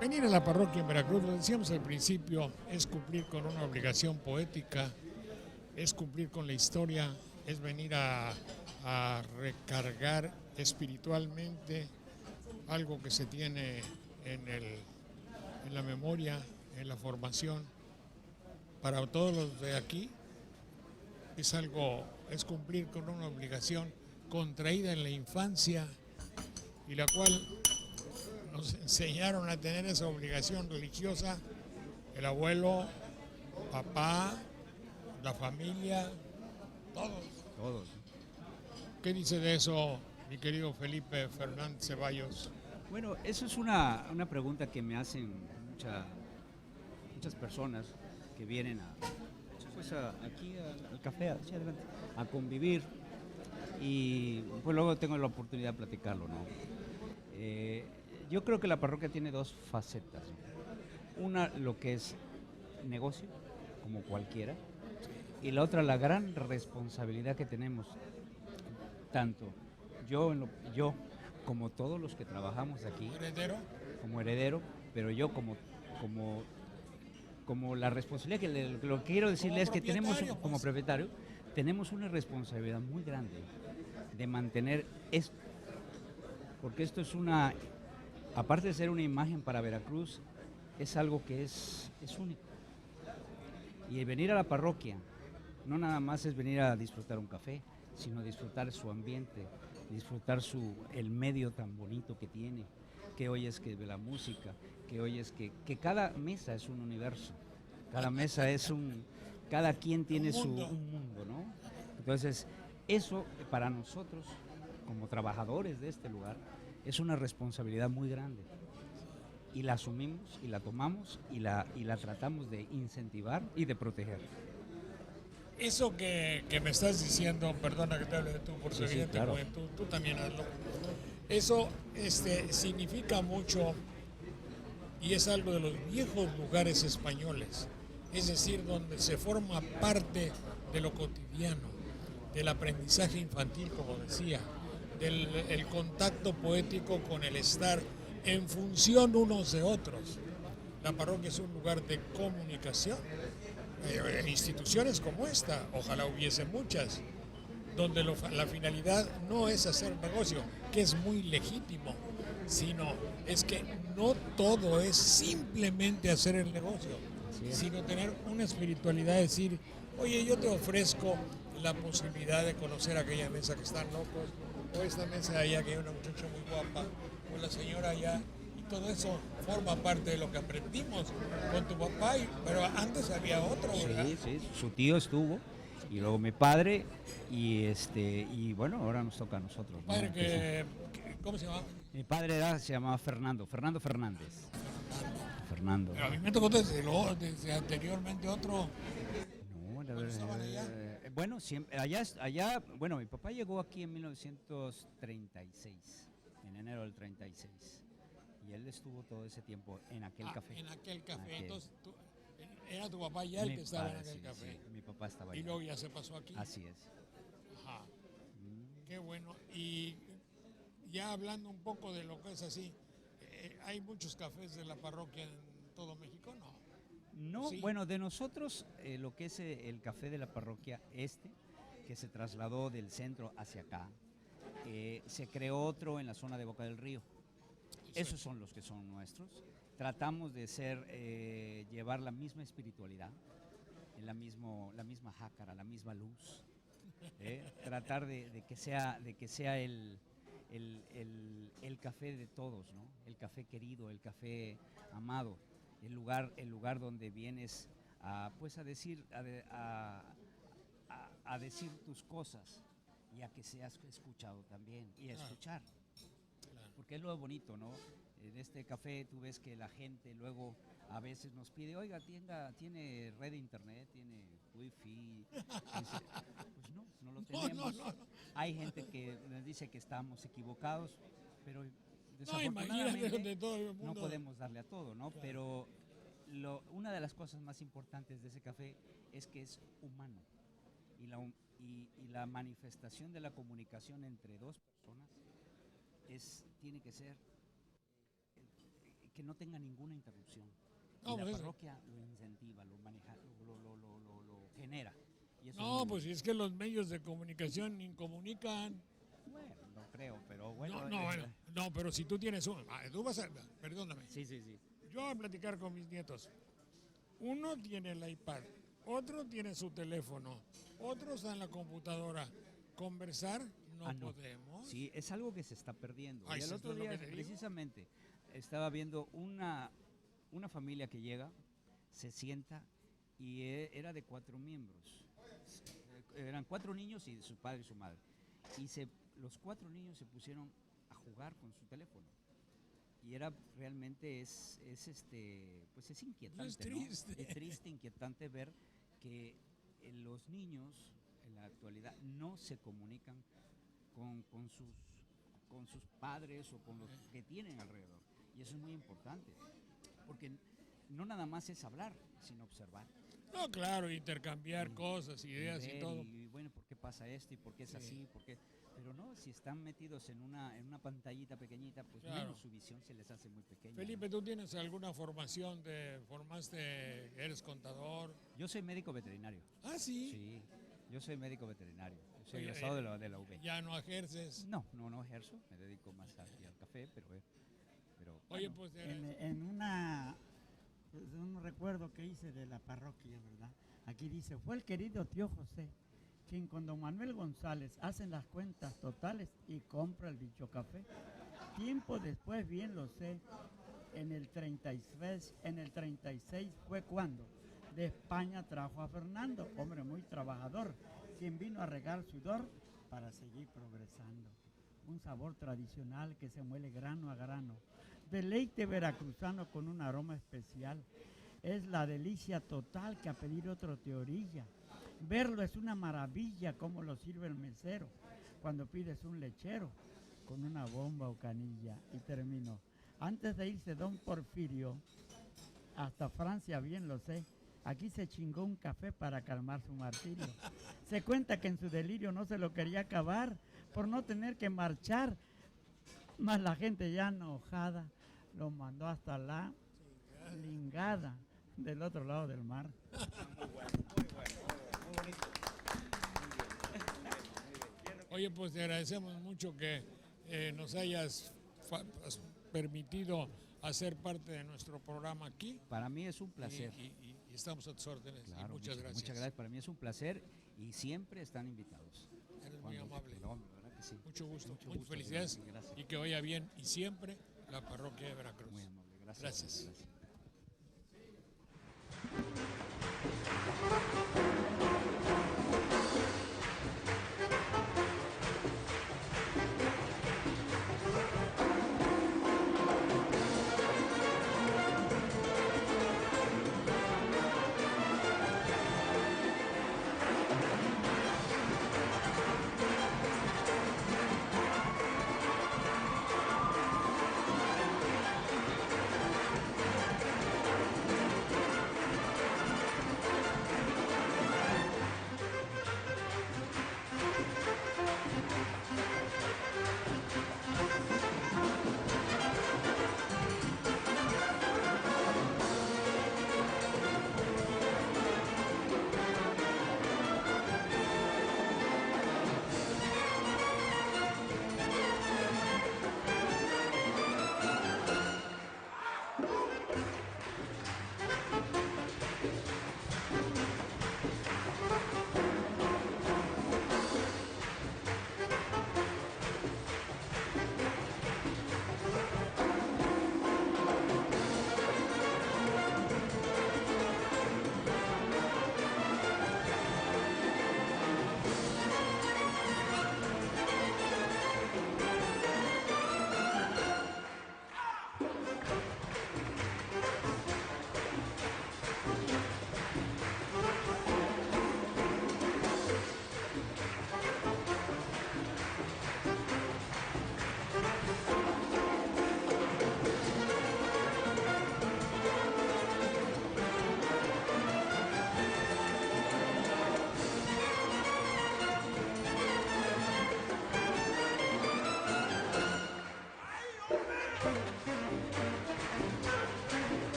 Venir a la parroquia en Veracruz, lo decíamos al principio, es cumplir con una obligación poética, es cumplir con la historia, es venir a recargar espiritualmente algo que se tiene en la memoria, en la formación. Para todos los de aquí es cumplir con una obligación contraída en la infancia y la cual nos enseñaron a tener esa obligación religiosa, el abuelo, papá, la familia, todos. ¿Qué dice de eso mi querido Felipe Fernández Ceballos? Bueno, eso es una pregunta que me hacen muchas personas que vienen aquí al café, hacia adelante, a convivir y pues luego tengo la oportunidad de platicarlo, ¿no? Yo creo que la parroquia tiene dos facetas. Una, lo que es negocio, como cualquiera, y la otra, la gran responsabilidad que tenemos, tanto yo como todos los que trabajamos aquí, ¿Heredero? como heredero, pero yo como la responsabilidad lo que quiero decirle es que tenemos como propietario, tenemos una responsabilidad muy grande de mantener esto, porque esto es aparte de ser una imagen para Veracruz, es algo que es único. Y el venir a la parroquia no nada más es venir a disfrutar un café, sino disfrutar su ambiente, disfrutar el medio tan bonito que tiene, que oyes que de la música, que oyes que cada mesa es un universo, cada mesa cada quien tiene un mundo, ¿no? Entonces, eso para nosotros, como trabajadores de este lugar, es una responsabilidad muy grande. Y la asumimos, y la tomamos, y la tratamos de incentivar y de proteger. Eso que me estás diciendo, perdona que te hable de tú, por tu Sí, sí, evidente claro. juventud, tú también hazlo. Eso significa mucho y es algo de los viejos lugares españoles, es decir, donde se forma parte de lo cotidiano, del aprendizaje infantil, como decía, del el contacto poético con el estar en función unos de otros. La parroquia es un lugar de comunicación. Instituciones como esta, ojalá hubiese muchas, donde la finalidad no es hacer negocio, que es muy legítimo, sino es que no todo es simplemente hacer el negocio, sino tener una espiritualidad, decir, oye, yo te ofrezco la posibilidad de conocer aquella mesa que están locos, o esta mesa de allá que hay una muchacha muy guapa, o la señora allá, y todo eso forma parte de lo que aprendimos con tu papá, pero antes había otro, ¿verdad? Sí, sí, su tío estuvo y luego mi padre y bueno, ahora nos toca a nosotros, ¿no? Padre, ¿cómo se llama? Mi padre se llamaba Fernando Fernández. Fernando. Pero a mí me tocó desde anteriormente otro. No, ¿Cuándo estaban allá? Bueno, siempre, allá, bueno, mi papá llegó aquí en 1936, en enero del 36, y él estuvo todo ese tiempo en aquel café. En aquel café. Aquel. Entonces, era tu papá ya el Mi que estaba en padre, aquel sí, café. sí, mi papá estaba Y allá. luego ya se pasó aquí. Así es. Ajá. Qué bueno. Y ya hablando un poco de lo que es así, ¿hay muchos cafés de la parroquia en todo México? No. No, Sí. bueno, de nosotros lo que es el café de la parroquia que se trasladó del centro hacia acá, se creó otro en la zona de Boca del Río. Esos son los que son nuestros. Tratamos de llevar la misma espiritualidad, la misma jácara, la misma luz. Tratar de que sea el café de todos, ¿no? El café querido, el café amado, el lugar donde vienes pues a decir a decir tus cosas y a que seas escuchado también y a escuchar. Porque es lo bonito, ¿no? En este café tú ves que la gente luego a veces nos pide, oiga, tiene red de internet, tiene wifi. Dice, pues no lo tenemos. No. Hay gente que nos dice que estamos equivocados, pero No, imagínate desafortunadamente de todo el mundo. no podemos darle a todo, ¿no? Claro. Pero una de las cosas más importantes de ese café es que es humano. Y la manifestación de la comunicación entre dos personas tiene que ser que no tenga ninguna interrupción. No, y la pues parroquia lo incentiva, lo maneja, lo genera. Y eso No, es pues si es que los medios de comunicación incomunican. bueno, no creo, pero bueno. No, pero si tú tienes tú vas a, perdóname. Sí. Yo voy a platicar con mis nietos. Uno tiene el iPad, otro tiene su teléfono, otro está en la computadora. Conversar no podemos. Sí, es algo que se está perdiendo. Ay, Y el ¿eso otro es lo día, que te digo? precisamente, estaba viendo una familia que llega, se sienta y era de 4 miembros. Eran 4 niños y su padre y su madre. Y los 4 niños se pusieron a jugar con su teléfono. Y era realmente pues es inquietante, Es triste. ¿no? Es triste, inquietante ver que los niños en la actualidad no se comunican con sus padres o con los que tienen alrededor. Y eso es muy importante, porque no nada más es hablar, sino observar. No, claro, intercambiar cosas, ideas y ver todo. Y bueno, ¿por qué pasa esto? ¿Y por qué es así? Pero no, si están metidos en una pantallita pequeñita, pues Claro. menos su visión se les hace muy pequeña. Felipe, ¿no? ¿tú tienes alguna formación? ¿Eres contador? Yo soy médico veterinario. Ah, sí. Sí, yo soy médico veterinario. Yo soy Oye, egresado de la UB. Ya no ejerces. No ejerzo, me dedico más aquí al café, pero Oye, bueno, pues En un recuerdo que hice de la parroquia, ¿verdad? Aquí dice, fue el querido tío José quien con don Manuel González hacen las cuentas totales y compra el dicho café. Tiempo después, bien lo sé, en el 36 fue cuando de España trajo a Fernando, hombre muy trabajador, quien vino a regar sudor para seguir progresando. Un sabor tradicional que se muele grano a grano. Deleite veracruzano con un aroma especial. Es la delicia total que a pedir otro te orilla. Verlo es una maravilla cómo lo sirve el mesero cuando pides un lechero con una bomba o canilla. Y terminó. Antes de irse don Porfirio, hasta Francia bien lo sé, aquí se chingó un café para calmar su martirio. Se cuenta que en su delirio no se lo quería acabar por no tener que marchar, mas la gente ya enojada lo mandó hasta la Lingada del otro lado del mar. Oye, pues te agradecemos mucho que nos hayas permitido hacer parte de nuestro programa aquí. Para mí es un placer. Y estamos a tus órdenes. Claro, Y muchas gracias. Muchas gracias. Para mí es un placer y siempre están invitados. Eres muy amable. No, ¿verdad que sí? Mucho gusto. Mucho Muchas gusto, felicidades. gracias. Y que vaya bien. Y siempre la parroquia de Veracruz. Muy amable. Gracias. Gracias.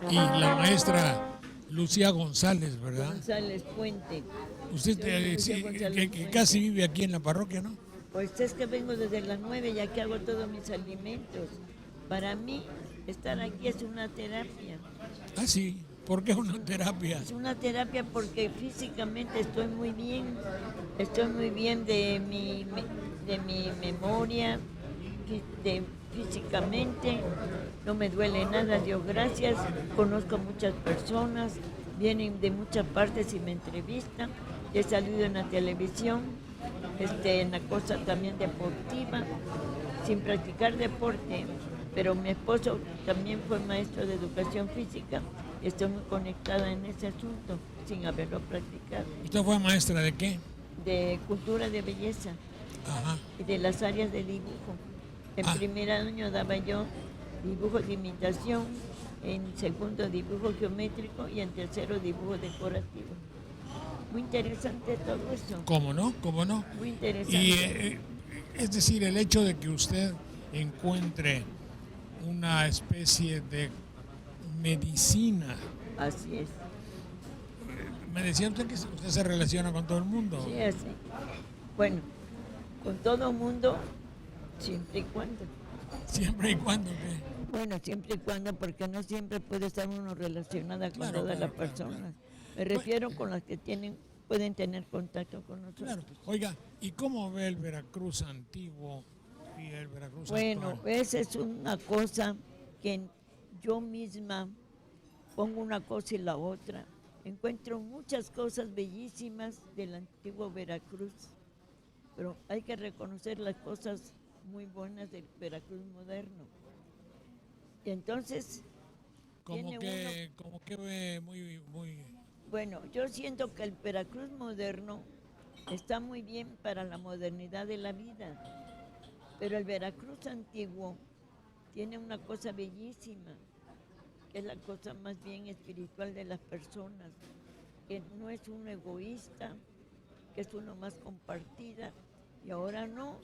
Y la maestra Lucía González, ¿verdad? González Puente. Usted Lucía González que Puente. casi vive aquí en la parroquia, ¿no? Pues es que vengo desde las 9 ya que hago todos mis alimentos. Para mí, estar aquí es una terapia. Ah, sí. ¿Por qué una terapia? Es una terapia porque físicamente estoy muy bien. Estoy muy bien de mi memoria, físicamente. No me duele nada, Dios gracias. Conozco a muchas personas, vienen de muchas partes y me entrevistan. He salido en la televisión, en la cosa también deportiva, sin practicar deporte. Pero mi esposo también fue maestro de educación física. Estoy muy conectada en ese asunto, sin haberlo practicado. ¿Usted fue maestra de qué? De cultura de belleza Ajá. y de las áreas de dibujo. En primer año daba yo dibujo de imitación, en segundo dibujo geométrico y en tercero dibujo decorativo. Muy interesante todo eso. ¿Cómo no? ¿Cómo no? Muy interesante. Y es decir, el hecho de que usted encuentre una especie de medicina. Así es. Me decía usted que usted se relaciona con todo el mundo. Sí, así. Bueno, con todo mundo, siempre y cuando. Siempre y cuando que... Bueno, siempre y cuando, porque no siempre puede estar uno relacionada con Claro, todas claro, las claro, personas. claro. Me refiero con las que pueden tener contacto con nosotros. Claro. Oiga, ¿y cómo ve el Veracruz antiguo y el Veracruz Bueno, actual? esa es una cosa que yo misma pongo una cosa y la otra. Encuentro muchas cosas bellísimas del antiguo Veracruz, pero hay que reconocer las cosas muy buenas del Veracruz moderno. Y entonces, Como que ve muy... bueno, yo siento que el Veracruz moderno está muy bien para la modernidad de la vida, pero el Veracruz antiguo tiene una cosa bellísima, que es la cosa más bien espiritual de las personas, que no es uno egoísta, que es uno más compartida, y ahora no,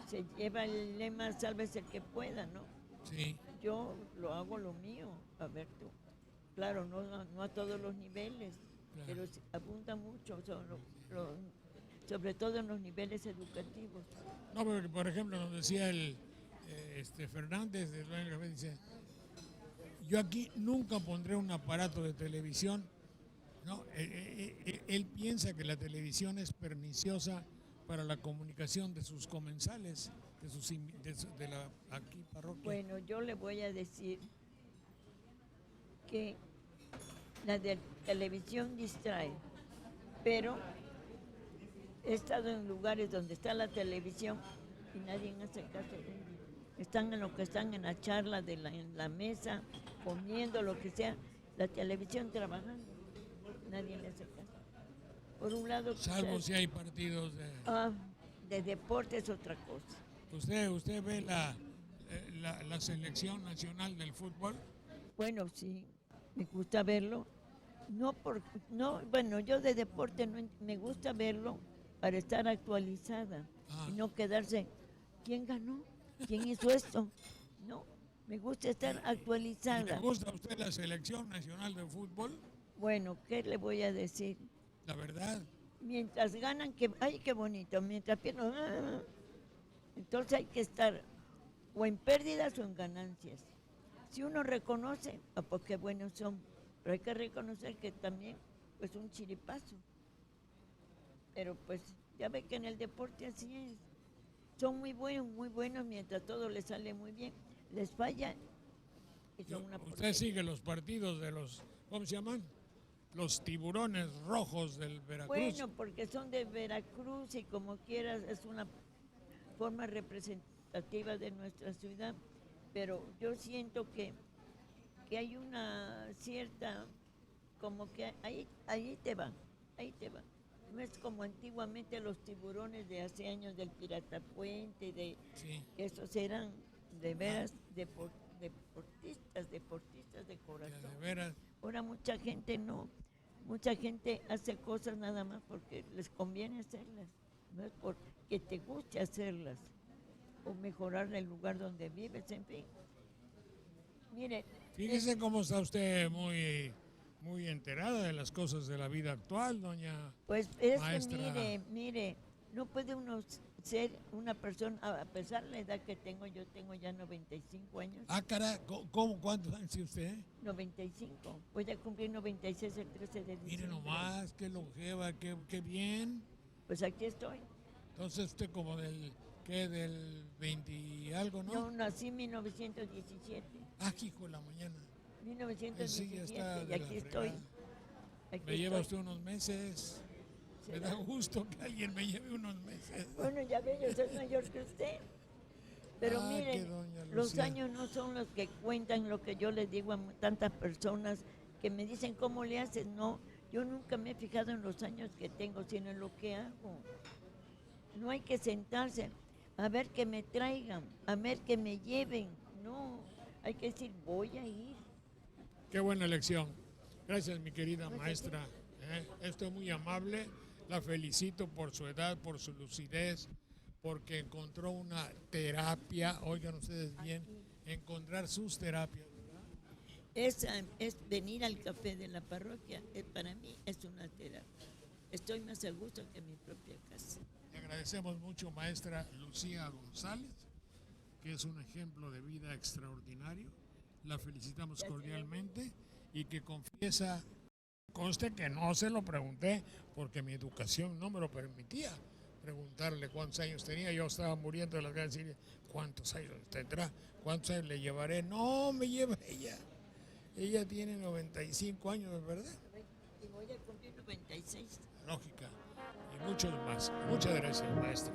se lleva el lema sálvese el que pueda, ¿no? Sí. Yo lo hago lo mío, a ver tú, claro, no a todos los niveles, Claro. pero abunda mucho, sobre todo en los niveles educativos. No, pero por ejemplo nos decía Fernández de Dueño del Café, dice, yo aquí nunca pondré un aparato de televisión, ¿no? Él piensa que la televisión es perniciosa para la comunicación de sus comensales, de la aquí parroquia. Bueno, yo le voy a decir que la de televisión distrae, pero he estado en lugares donde está la televisión y nadie hace caso de ello. Están en lo que están en la charla en la mesa, comiendo, lo que sea, la televisión trabajando, nadie le hace caso. Por un lado, Salvo si hay partidos de deporte es otra cosa. ¿Usted ve la selección nacional del fútbol? Bueno, sí, me gusta verlo. Bueno, yo de deporte no, me gusta verlo para estar actualizada y no quedarse, ¿quién ganó? ¿Quién hizo esto? No, me gusta estar actualizada. ¿Le gusta a usted la selección nacional de fútbol? Bueno, ¿qué le voy a decir? La verdad. Mientras ganan, ¡ay, qué bonito! Mientras pierden, entonces hay que estar o en pérdidas o en ganancias. Si uno reconoce, pues qué buenos son, pero hay que reconocer que también, pues un chiripazo. Pero pues ya ve que en el deporte así es. Son muy buenos mientras todo les sale muy bien. Les falla y son una Usted porquería. sigue los partidos de los, ¿cómo se llaman? Los tiburones rojos del Veracruz. Bueno, porque son de Veracruz y como quieras es una forma representativa de nuestra ciudad, pero yo siento que hay una cierta, como que ahí te va. No es como antiguamente los tiburones de hace años del Pirata Puente, Sí. esos eran de veras deportistas de Ya, corazón. de veras. Ahora mucha gente no, mucha gente hace cosas nada más porque les conviene hacerlas, no es porque te guste hacerlas o mejorar el lugar donde vives, en fin. Mire, Fíjese cómo está usted muy enterada de las cosas de la vida actual, doña. pues es Maestra. que mire, no puede uno ser una persona, a pesar de la edad que tengo, yo tengo ya 95 años, Ah, cara, ¿cuántos años tiene usted? 95, voy a cumplir 96 el 13 de diciembre. Mire nomás, qué longeva, qué bien. Pues aquí estoy. Entonces usted como del 20 y algo, ¿no? Yo nací en 1917. Ah, hijo de la mañana. Sí, ya 1917 está y de la aquí estoy. fregada. Aquí Me lleva estoy. usted unos meses. Me ¿Será? da gusto que alguien me lleve unos meses. Bueno, ya ve, yo soy mayor que usted. Pero Ah, miren, que doña los Lucía. años no son los que cuentan, lo que yo les digo a tantas personas que me dicen cómo le haces. No, yo nunca me he fijado en los años que tengo, sino en lo que hago. No hay que sentarse a ver que me traigan, a ver que me lleven. No, hay que decir, voy a ir. Qué buena elección. Gracias, mi querida Pues, maestra. Esto es muy amable. La felicito por su edad, por su lucidez, porque encontró una terapia. Oigan ustedes bien, encontrar sus terapias. Es venir al café de la parroquia, para mí es una terapia. Estoy más a gusto que en mi propia casa. Le agradecemos mucho, maestra Lucía González, que es un ejemplo de vida extraordinario. La felicitamos cordialmente y que confiesa, conste que no se lo pregunté porque mi educación no me lo permitía preguntarle cuántos años tenía. Yo estaba muriendo de las ganas de decirle cuántos años tendrá, cuántos años le llevaré. No, me lleva ella. Ella tiene 95 años, ¿verdad? Y voy a cumplir 96. Lógica. Y muchos más. Muchas gracias, maestra.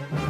Thank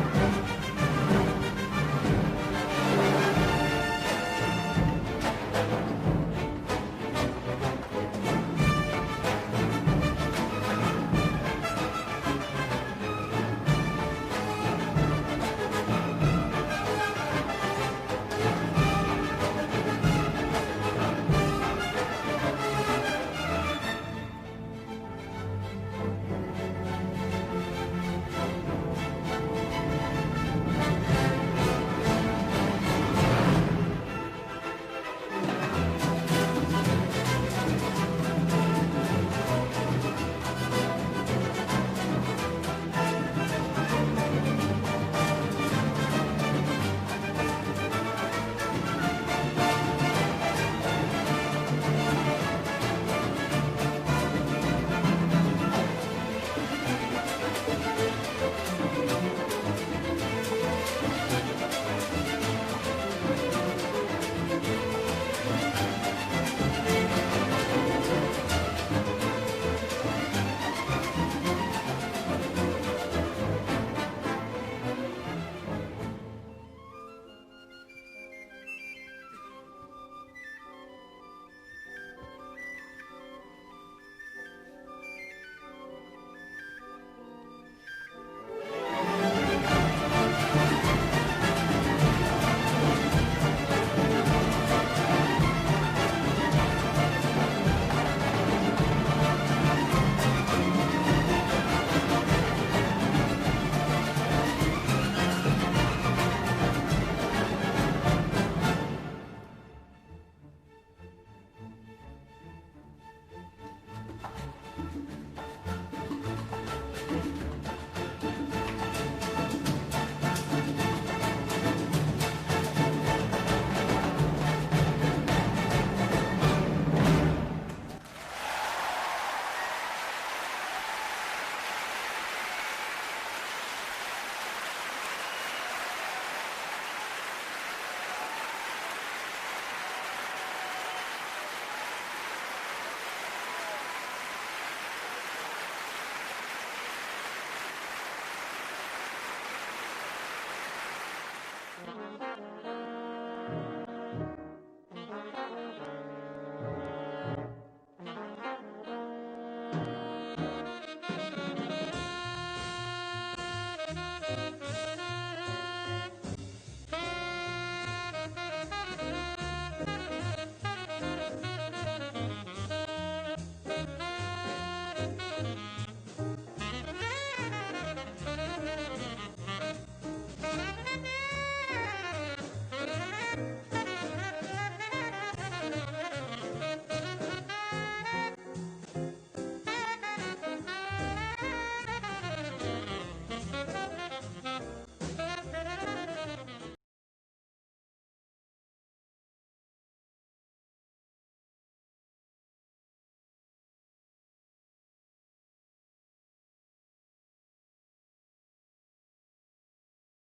you.